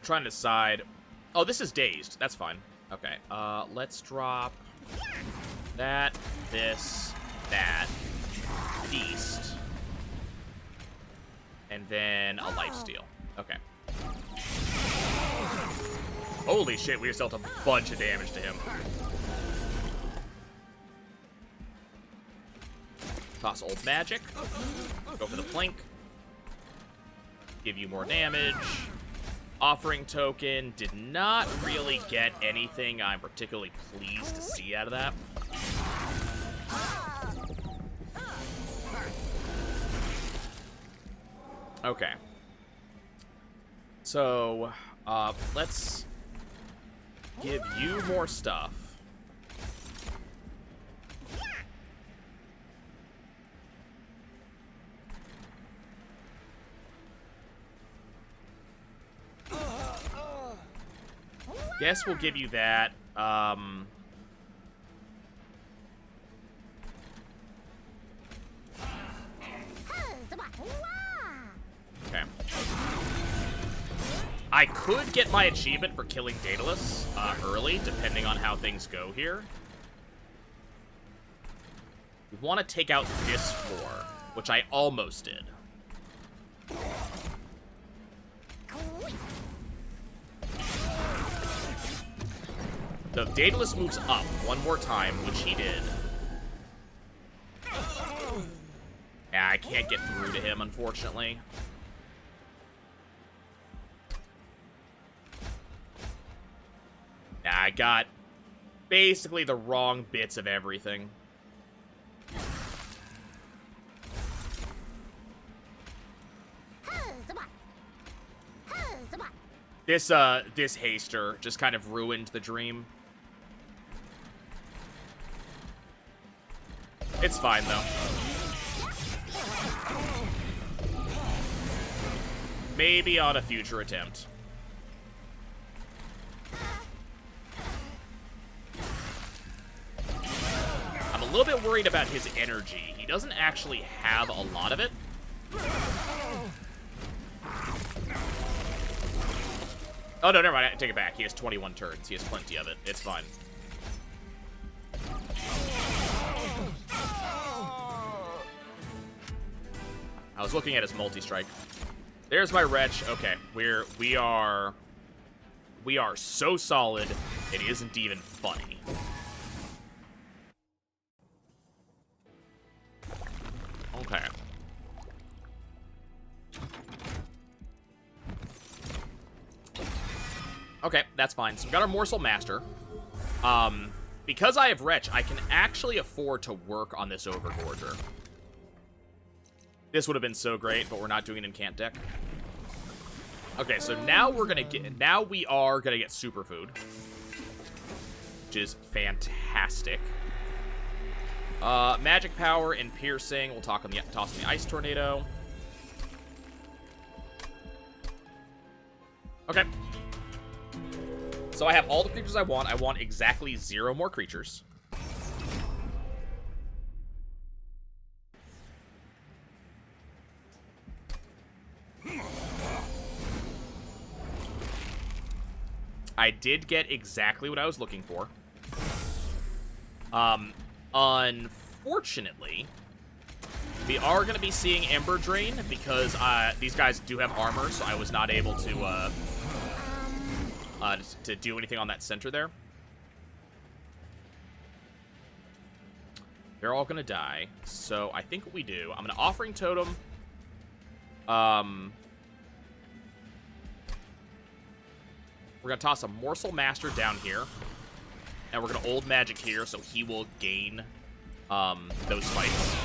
Trying to decide. Oh, this is dazed. That's fine. Okay. Let's drop that, this, that, beast, and then a lifesteal. Okay. Holy shit, we just dealt a bunch of damage to him. Toss old magic. Go for the plink. Give you more damage. Offering token, did not really get anything I'm particularly pleased to see out of that. Okay. So, let's give you more stuff. Guess we'll give you that. Okay. I could get my achievement for killing Daedalus early, depending on how things go here. We want to take out this 4, which I almost did. So if Daedalus moves up one more time, which he did. Yeah, I can't get through to him, unfortunately. Yeah, I got basically the wrong bits of everything. This haster just kind of ruined the dream. It's fine, though. Maybe on a future attempt. I'm a little bit worried about his energy. He doesn't actually have a lot of it. Oh, no, never mind. I take it back. He has 21 turns. He has plenty of it. It's fine. I was looking at his multi-strike. There's my wretch. Okay, we are so solid, it isn't even funny. Okay. Okay, that's fine. So we got our Morsel Master. Because I have Wretch, I can actually afford to work on this Overgorger. This would have been so great, but we're not doing an Incant deck. Okay, so now we are gonna get Superfood, which is fantastic. Magic Power and Piercing. We'll toss on the Ice Tornado. Okay. So I have all the creatures I want. I want exactly 0 more creatures. I did get exactly what I was looking for. Unfortunately, we are going to be seeing Ember Drain because these guys do have armor, so I was not able to do anything on that center there. They're all going to die, so I think what we do, I'm going to Offering Totem. We're going to toss a Morsel Master down here. And we're going to Old Magic here, so he will gain those fights.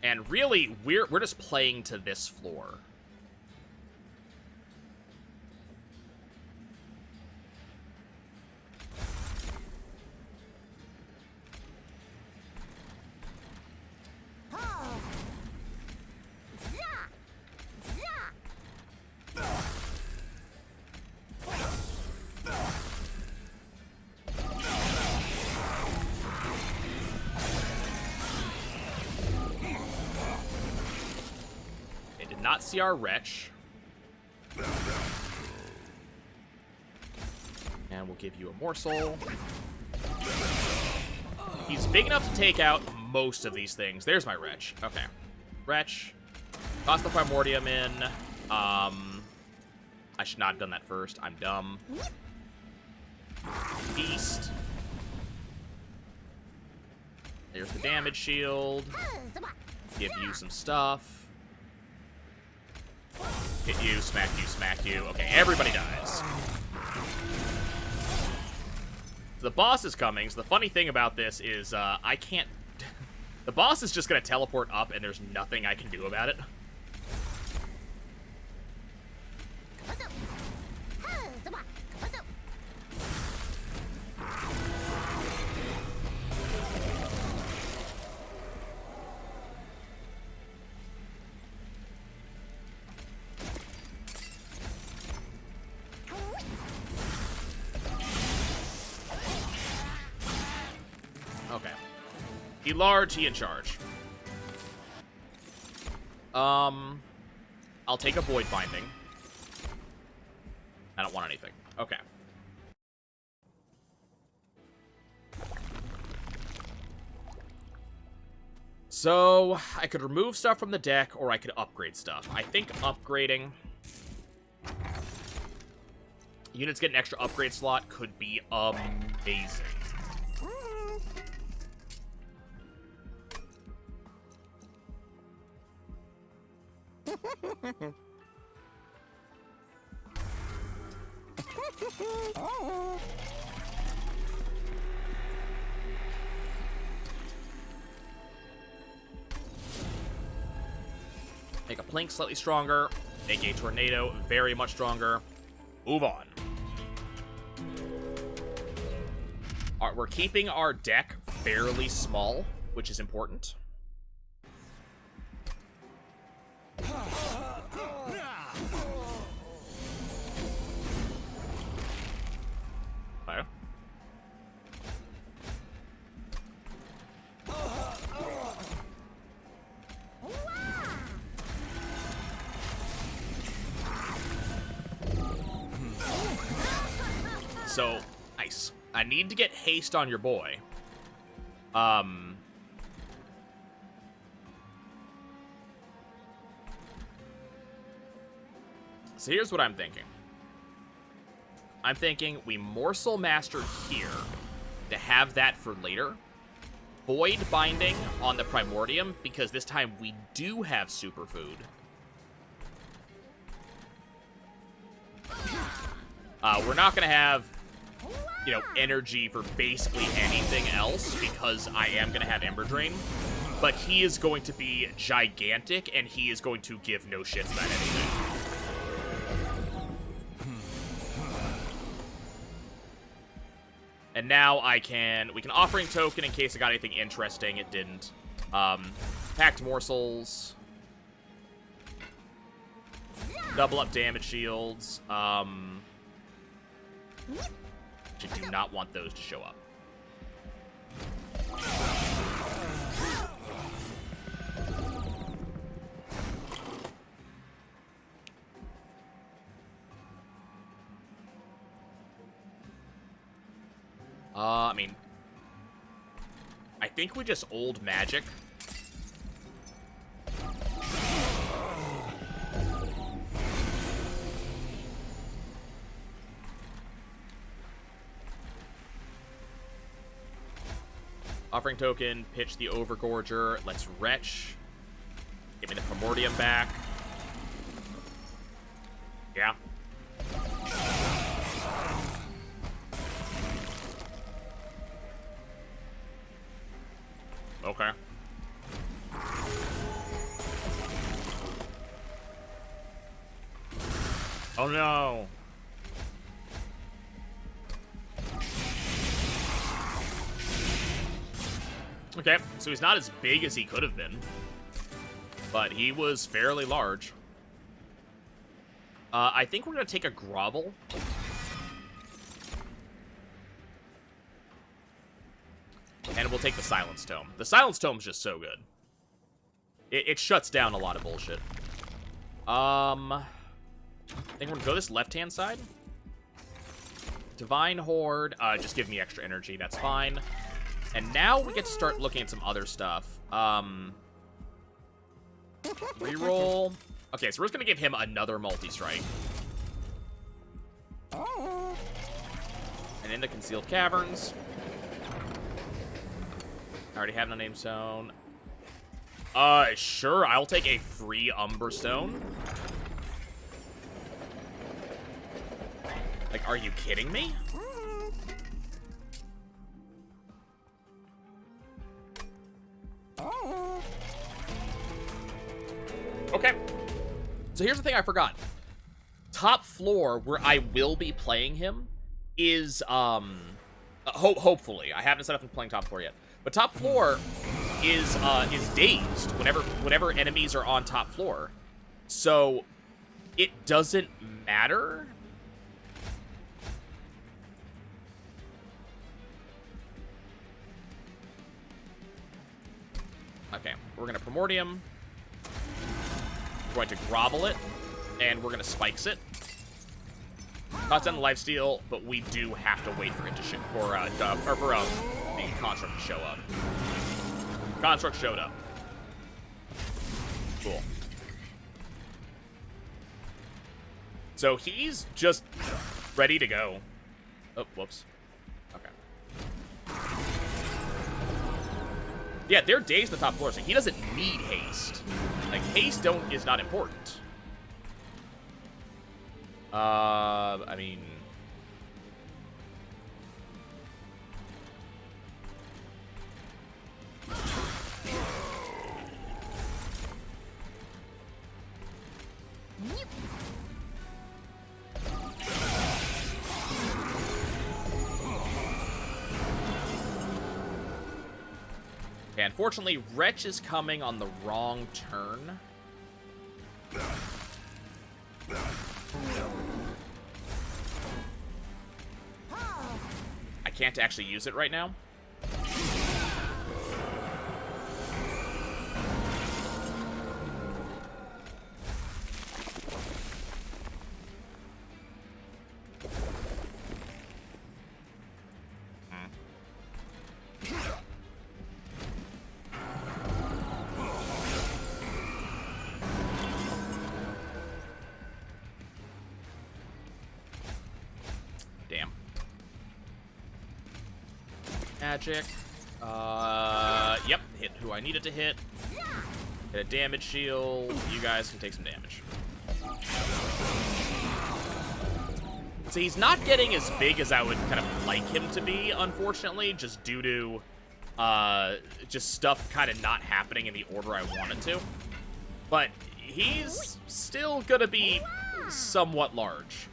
And really, we're just playing to this floor. Not see our Wretch. And we'll give you a Morsel. He's big enough to take out most of these things. There's my Wretch. Okay. Wretch. Toss the Primordium in. I should not have done that first. I'm dumb. Beast. There's the damage shield. Give you some stuff. Hit you, smack you, smack you. Okay, everybody dies. The boss is coming, so the funny thing about this is I can't... The boss is just going to teleport up, and there's nothing I can do about it. Okay. He large, he in charge. I'll take a Void Binding. I don't want anything. Okay. So, I could remove stuff from the deck, or I could upgrade stuff. I think upgrading... Units get an extra upgrade slot could be amazing. Make a Plink slightly stronger. Make a Tornado very much stronger. Move on. Alright, we're keeping our deck fairly small, which is important. Pyre. So, nice. I need to get haste on your boy. So here's what I'm thinking. I'm thinking we Morsel Master here to have that for later. Void Binding on the Primordium, because this time we do have Superfood. We're not going to have, you know, energy for basically anything else, because I am going to have Ember Drain. But he is going to be gigantic, and he is going to give no shits about anything. And now we can Offering Token in case I got anything interesting. It didn't. Packed Morsels. Double up damage shields. I do not want those to show up. I mean, I think we just old magic. Offering token, pitch the Overgorger. Let's retch. Give me the Primordium back. Yeah. Okay. Oh no. Okay, so he's not as big as he could have been, but he was fairly large. I think we're going to take a Grovel. And we'll take the Silence Tome. The Silence Tome's just so good. It shuts down a lot of bullshit. I think we're going to go this left-hand side. Divine Horde. Just give me extra energy. That's fine. And now we get to start looking at some other stuff. Reroll. Okay, so we're just going to give him another multi-strike. And in the Concealed Caverns. I already have no name stone. Sure, I'll take a free Umber Stone. Like, are you kidding me? Okay. So here's the thing I forgot. Top floor, where I will be playing him, is, hopefully. I haven't set up and playing top floor yet. But top floor is dazed whenever enemies are on top floor. So it doesn't matter. Okay, we're gonna Primordium. We're going to Grovel it, and we're gonna Spikes it. Not done the lifesteal, but we do have to wait for it to show, for the Construct to show up. Construct showed up. Cool. So he's just ready to go. Oh, whoops. Okay. Yeah, they're dazed at the top floor, so he doesn't need haste. Like, haste is not important. I mean... Okay, unfortunately, Wretch is coming on the wrong turn. I can't actually use it right now. magic. Yep, hit who I needed to hit. Hit a damage shield. You guys can take some damage. So he's not getting as big as I would kind of like him to be, unfortunately, just due to just stuff kind of not happening in the order I wanted to. But he's still gonna be somewhat large.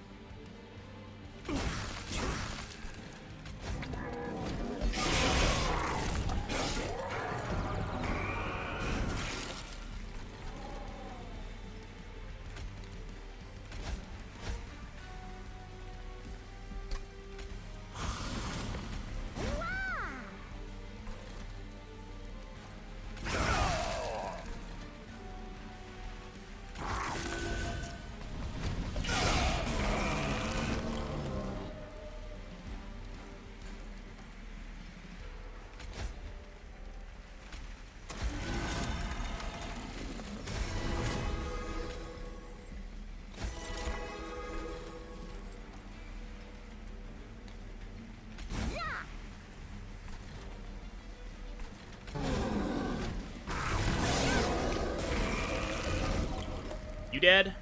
You dead?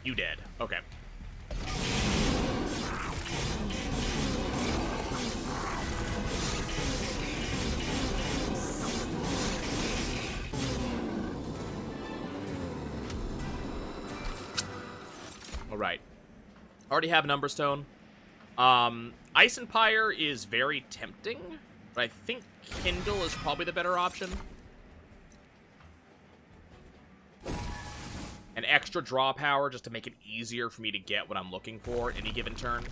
You dead. Okay. Alright. Already have an Umberstone. Ice and Pyre is very tempting, but I think Kindle is probably the better option. An extra draw power just to make it easier for me to get what I'm looking for at any given turn.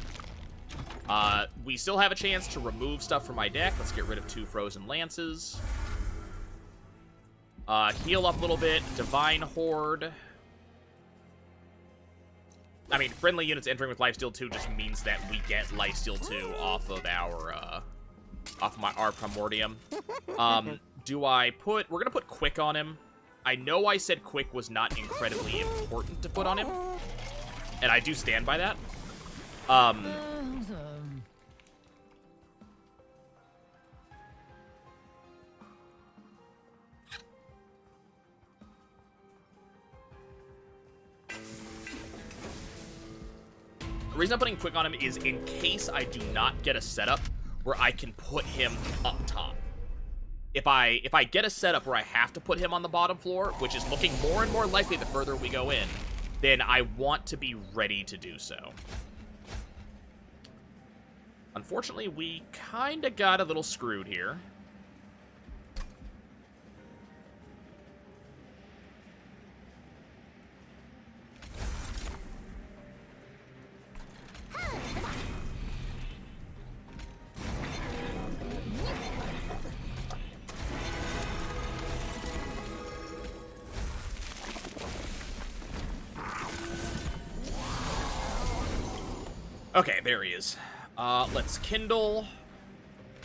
We still have a chance to remove stuff from my deck. Let's get rid of 2 Frozen Lances. Heal up a little bit. Divine Horde. I mean, friendly units entering with Lifesteal 2 just means that we get Lifesteal 2 off of our, our Primordium. Do I put... We're gonna put Quick on him. I know I said Quick was not incredibly important to put on him, and I do stand by that. The reason I'm putting Quick on him is in case I do not get a setup where I can put him up top. If I get a setup where I have to put him on the bottom floor, which is looking more and more likely the further we go in, then I want to be ready to do so. Unfortunately, we kind of got a little screwed here. Okay, there he is. Let's Kindle,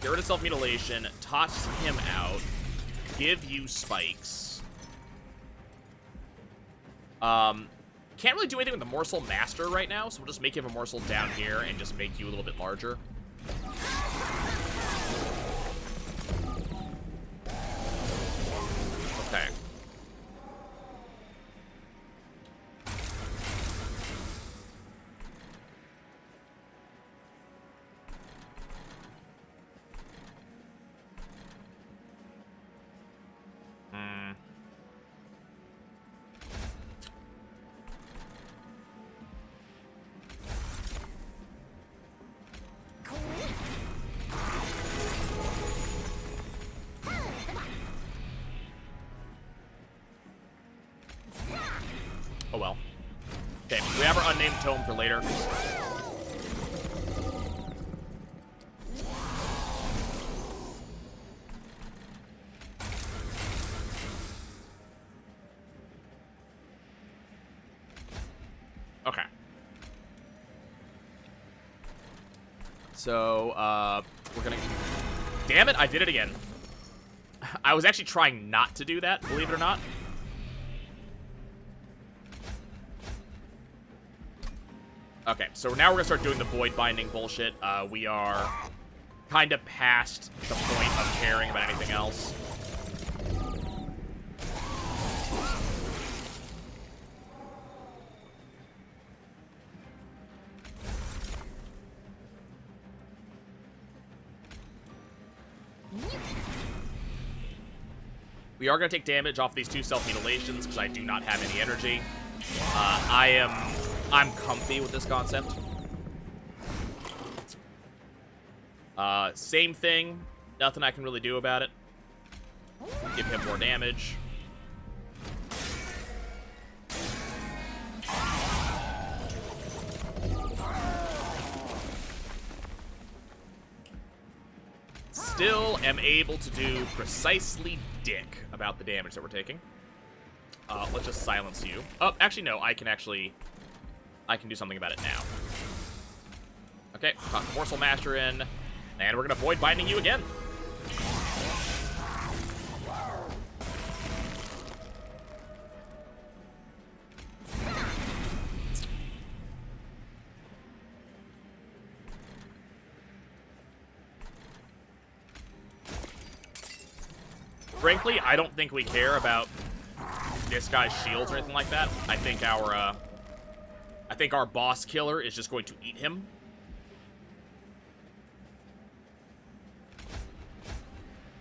get rid of Self-Mutilation, toss him out, give you spikes. Can't really do anything with the Morsel Master right now, so we'll just make him a Morsel down here and just make you a little bit larger. Okay. Oh well. Okay, we have our unnamed tome for later. Okay. So, we're gonna... Damn it, I did it again. I was actually trying not to do that, believe it or not. Okay, so now we're gonna start doing the void binding bullshit. We are kind of past the point of caring about anything else. We are going to take damage off these 2 self-mutilations because I do not have any energy. I'm comfy with this concept. Same thing. Nothing I can really do about it. Give him more damage. Still am able to do precisely dick about the damage that we're taking. Let's just silence you. Oh, actually, no. I can do something about it now. Okay, toss the Morsel Master in, and we're gonna Void Binding you again. Frankly, I don't think we care about this guy's shields or anything like that. I think our boss killer is just going to eat him.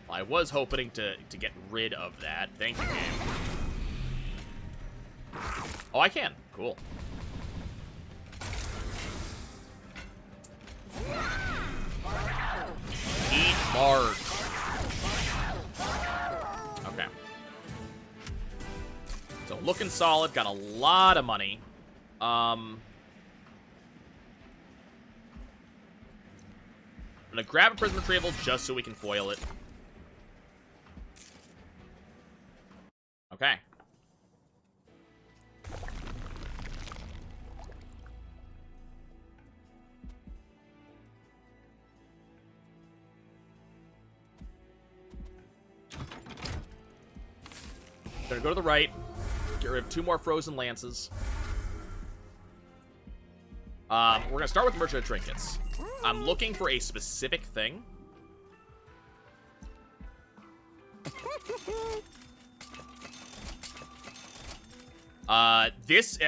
I was hoping to get rid of that. Thank you, game. Oh, I can. Cool. Eat Marge. Okay. So looking solid. Got a lot of money. I'm gonna grab a Prism Retrieval just so we can foil it. Okay. Gonna go to the right. Get rid of 2 more Frozen Lances. We're gonna start with Merchant of Trinkets. I'm looking for a specific thing.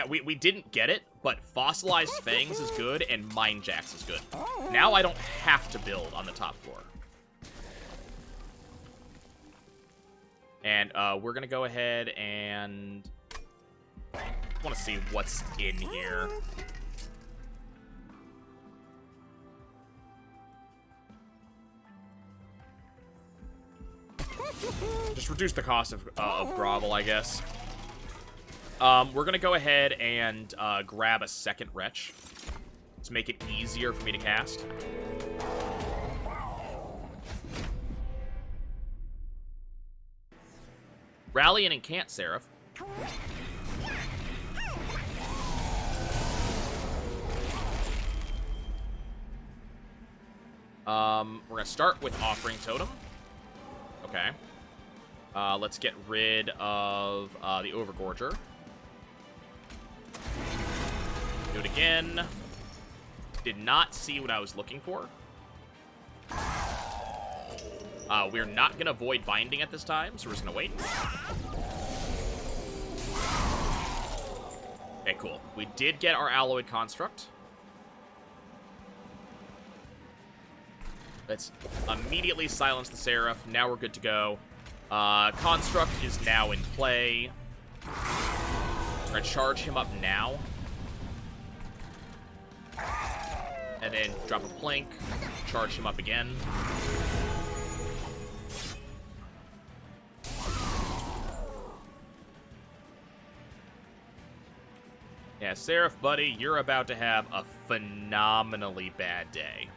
We didn't get it, but Fossilized Fangs is good and Mind Jacks is good. Now I don't have to build on the top floor. And we're gonna go ahead and want to see what's in here. Just reduce the cost of Grovel, I guess. We're gonna go ahead and grab a second Wretch to make it easier for me to cast. Rally and Incant Seraph. We're gonna start with Offering Totem. Okay. Let's get rid of the Overgorger. Do it again. Did not see what I was looking for. We're not going to Void Binding at this time, so we're just going to wait. Okay, cool. We did get our Alloyed Construct. Let's immediately silence the Seraph. Now we're good to go. Construct is now in play. We're going to charge him up now. And then drop a Plink. Charge him up again. Yeah, Seraph, buddy, you're about to have a phenomenally bad day.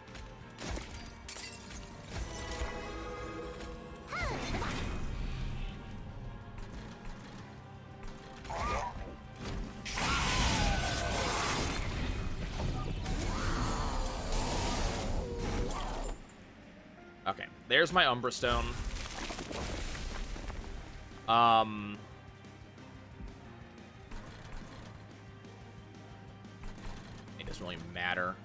Okay, there's my Umbra Stone. It doesn't really matter.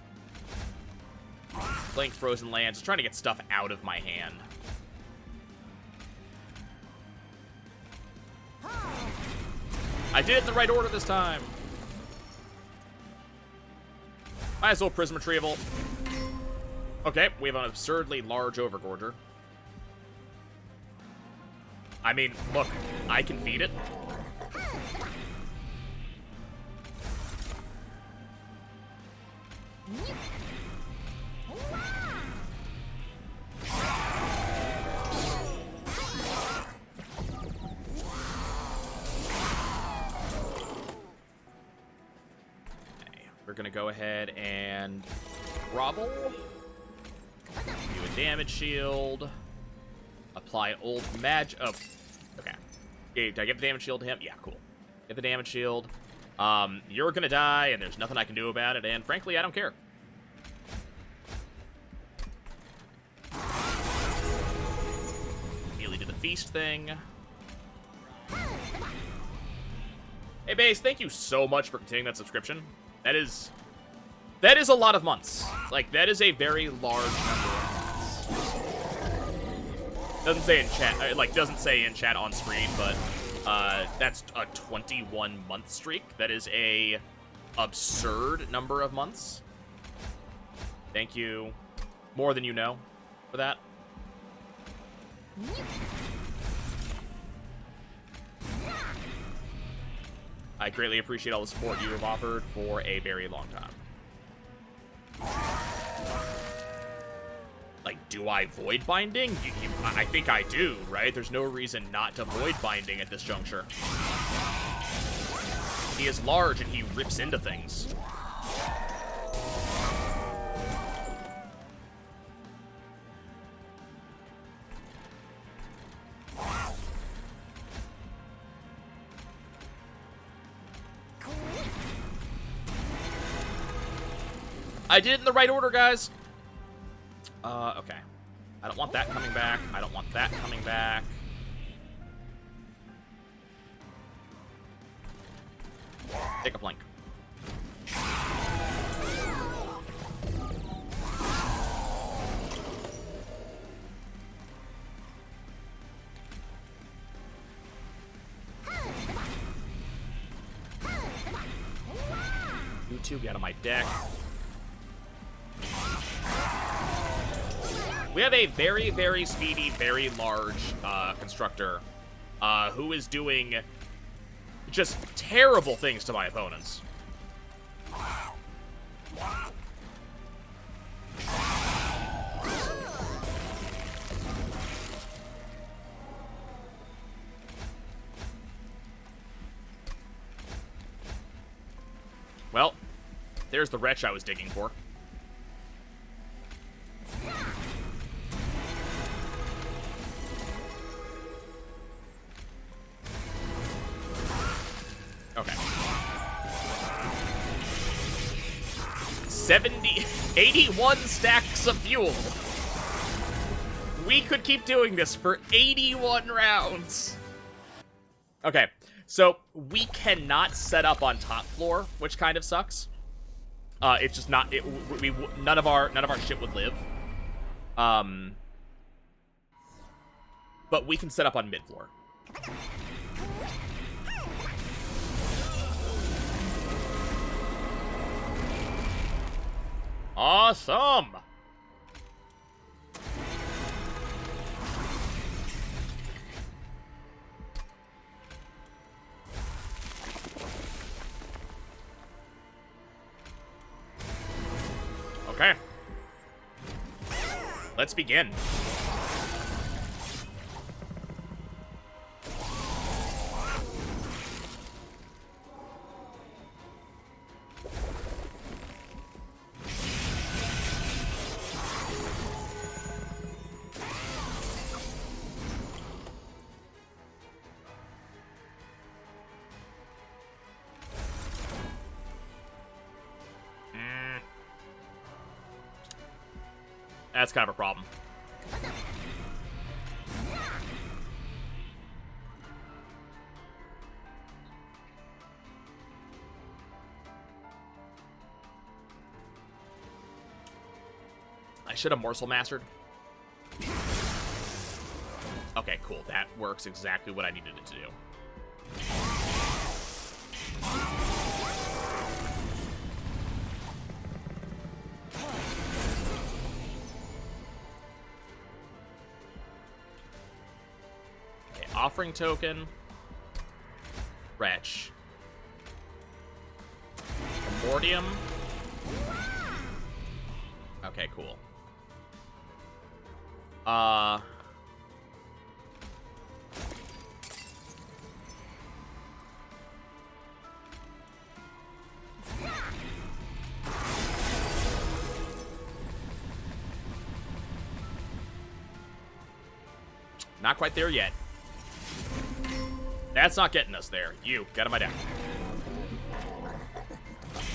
Playing Frozen Lands, just trying to get stuff out of my hand. I did it in the right order this time. Might as well Prism Retrieval. Okay, we have an absurdly large Overgorger. I mean, look, I can feed it. We're gonna go ahead and grovel. Do a damage shield. Apply old magic. Oh, okay. Did I give the damage shield to him? Yeah, cool. Get the damage shield. You're gonna die, and there's nothing I can do about it, and frankly, I don't care. Immediately do the feast thing. Hey, Base, thank you so much for continuing that subscription. That is a lot of months. Like, that is a very large number of months. Doesn't say in chat, like, doesn't say in chat on screen, but that's a 21-month streak. That is a absurd number of months. Thank you, more than you know, for that. I greatly appreciate all the support you have offered for a very long time. Like, do I Void Binding? I think I do, right? There's no reason not to Void Binding at this juncture. He is large and he rips into things. I did it in the right order, guys. Okay. I don't want that coming back. I don't want that coming back. Take a blink. You two, get out of my deck. We have a very, very speedy, very large constructor who is doing just terrible things to my opponents. Well, there's the wretch I was digging for. Okay. 81 stacks of fuel. We could keep doing this for 81 rounds. Okay, so we cannot set up on top floor, which kind of sucks. It's just not. None of our shit would live. But we can set up on mid floor. Awesome! Okay. Let's begin. That's kind of a problem. should have morsel mastered. Okay, cool. That works exactly what I needed it to do. Okay, offering token. Wretch. Primordium. Okay, cool. Not quite there yet. That's not getting us there. You, get on my deck.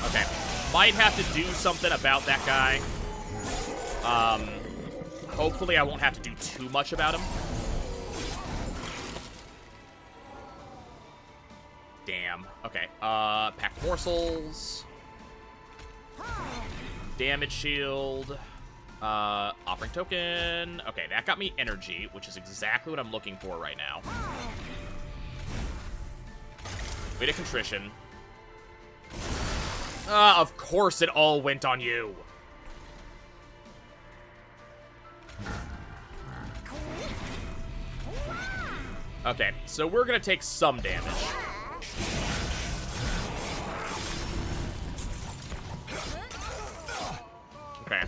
Okay. Might have to do something about that guy. Hopefully I won't have to do too much about him. Damn. Okay. Pack morsels. Damage shield. Offering token. Okay, that got me energy, which is exactly what I'm looking for right now. Wait a contrition. Of course it all went on you. Okay, so we're gonna take some damage. Okay.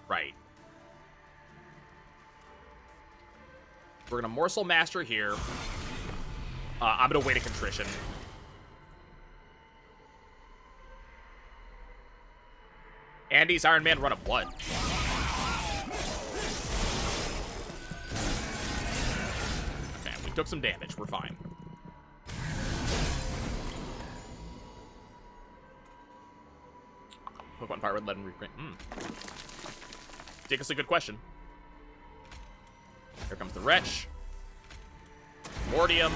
Right. We're gonna morsel master here. I'm gonna wait a contrition. Andy's Iron Man run of what? Okay, we took some damage. We're fine. Pokemon Pyre, let him reprint. Take us a good question. Here comes the Wretch. Mordium.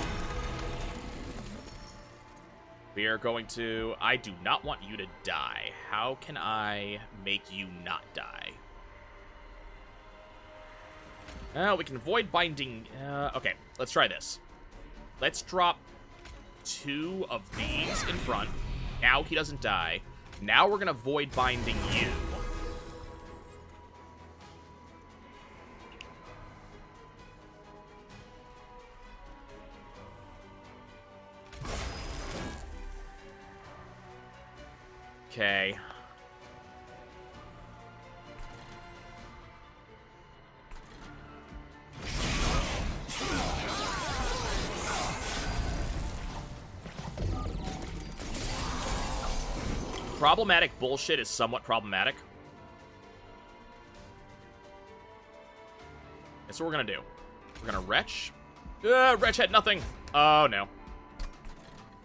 We are going to... I do not want you to die. How can I make you not die? We can avoid binding... okay, let's try this. Let's drop 2 of these in front. Now he doesn't die. Now we're going to void binding you. Okay. Problematic bullshit is somewhat problematic. That's what we're gonna do. We're gonna Wretch. Wretch had nothing. Oh, no.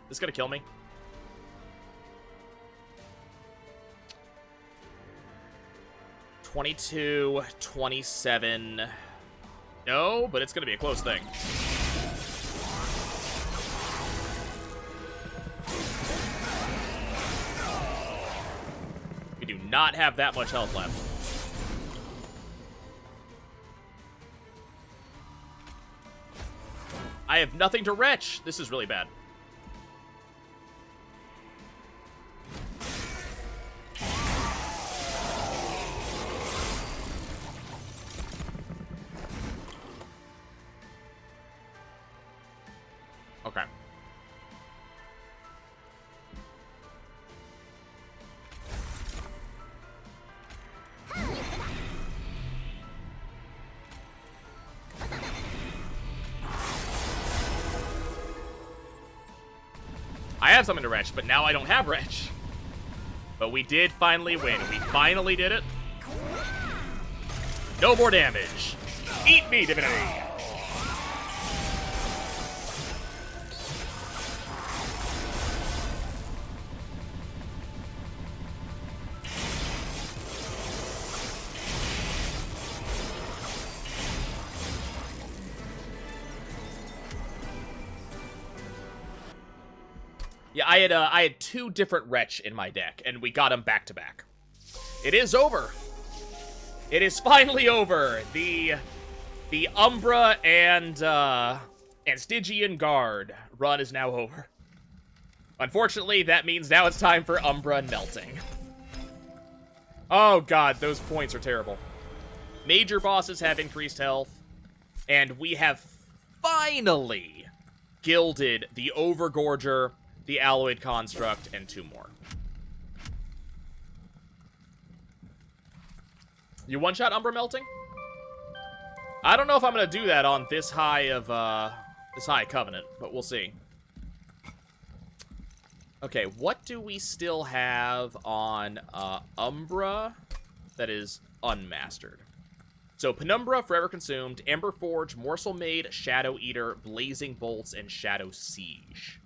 This is gonna kill me. $22, $27. No, but it's gonna be a close thing. We do not have that much health left. I have nothing to Wretch. This is really bad. Okay. I have something to Wretch, but now I don't have Wretch. But we did finally win. We finally did it. No more damage. Eat me, Divinity. Yeah, I had 2 different Wretch in my deck, and we got them back to back. It is over. It is finally over. The Umbra and Stygian Guard run is now over. Unfortunately, that means now it's time for Umbra and Melting. Oh god, those points are terrible. Major bosses have increased health, and we have finally gilded the Overgorger, the Alloyed Construct, and 2 more. You one-shot Umbra Melting? I don't know if I'm gonna do that on this high of, this high Covenant, but we'll see. Okay, what do we still have on, Umbra that is unmastered? So, Penumbra, Forever Consumed, Ember Forge, Morsel Maid, Shadow Eater, Blazing Bolts, and Shadow Siege.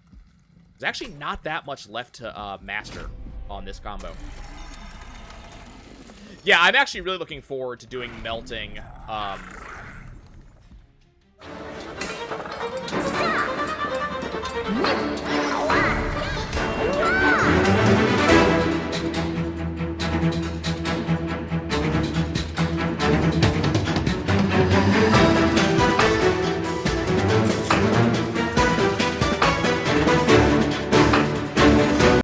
There's actually not that much left to, master on this combo. Yeah, I'm actually really looking forward to doing Melting,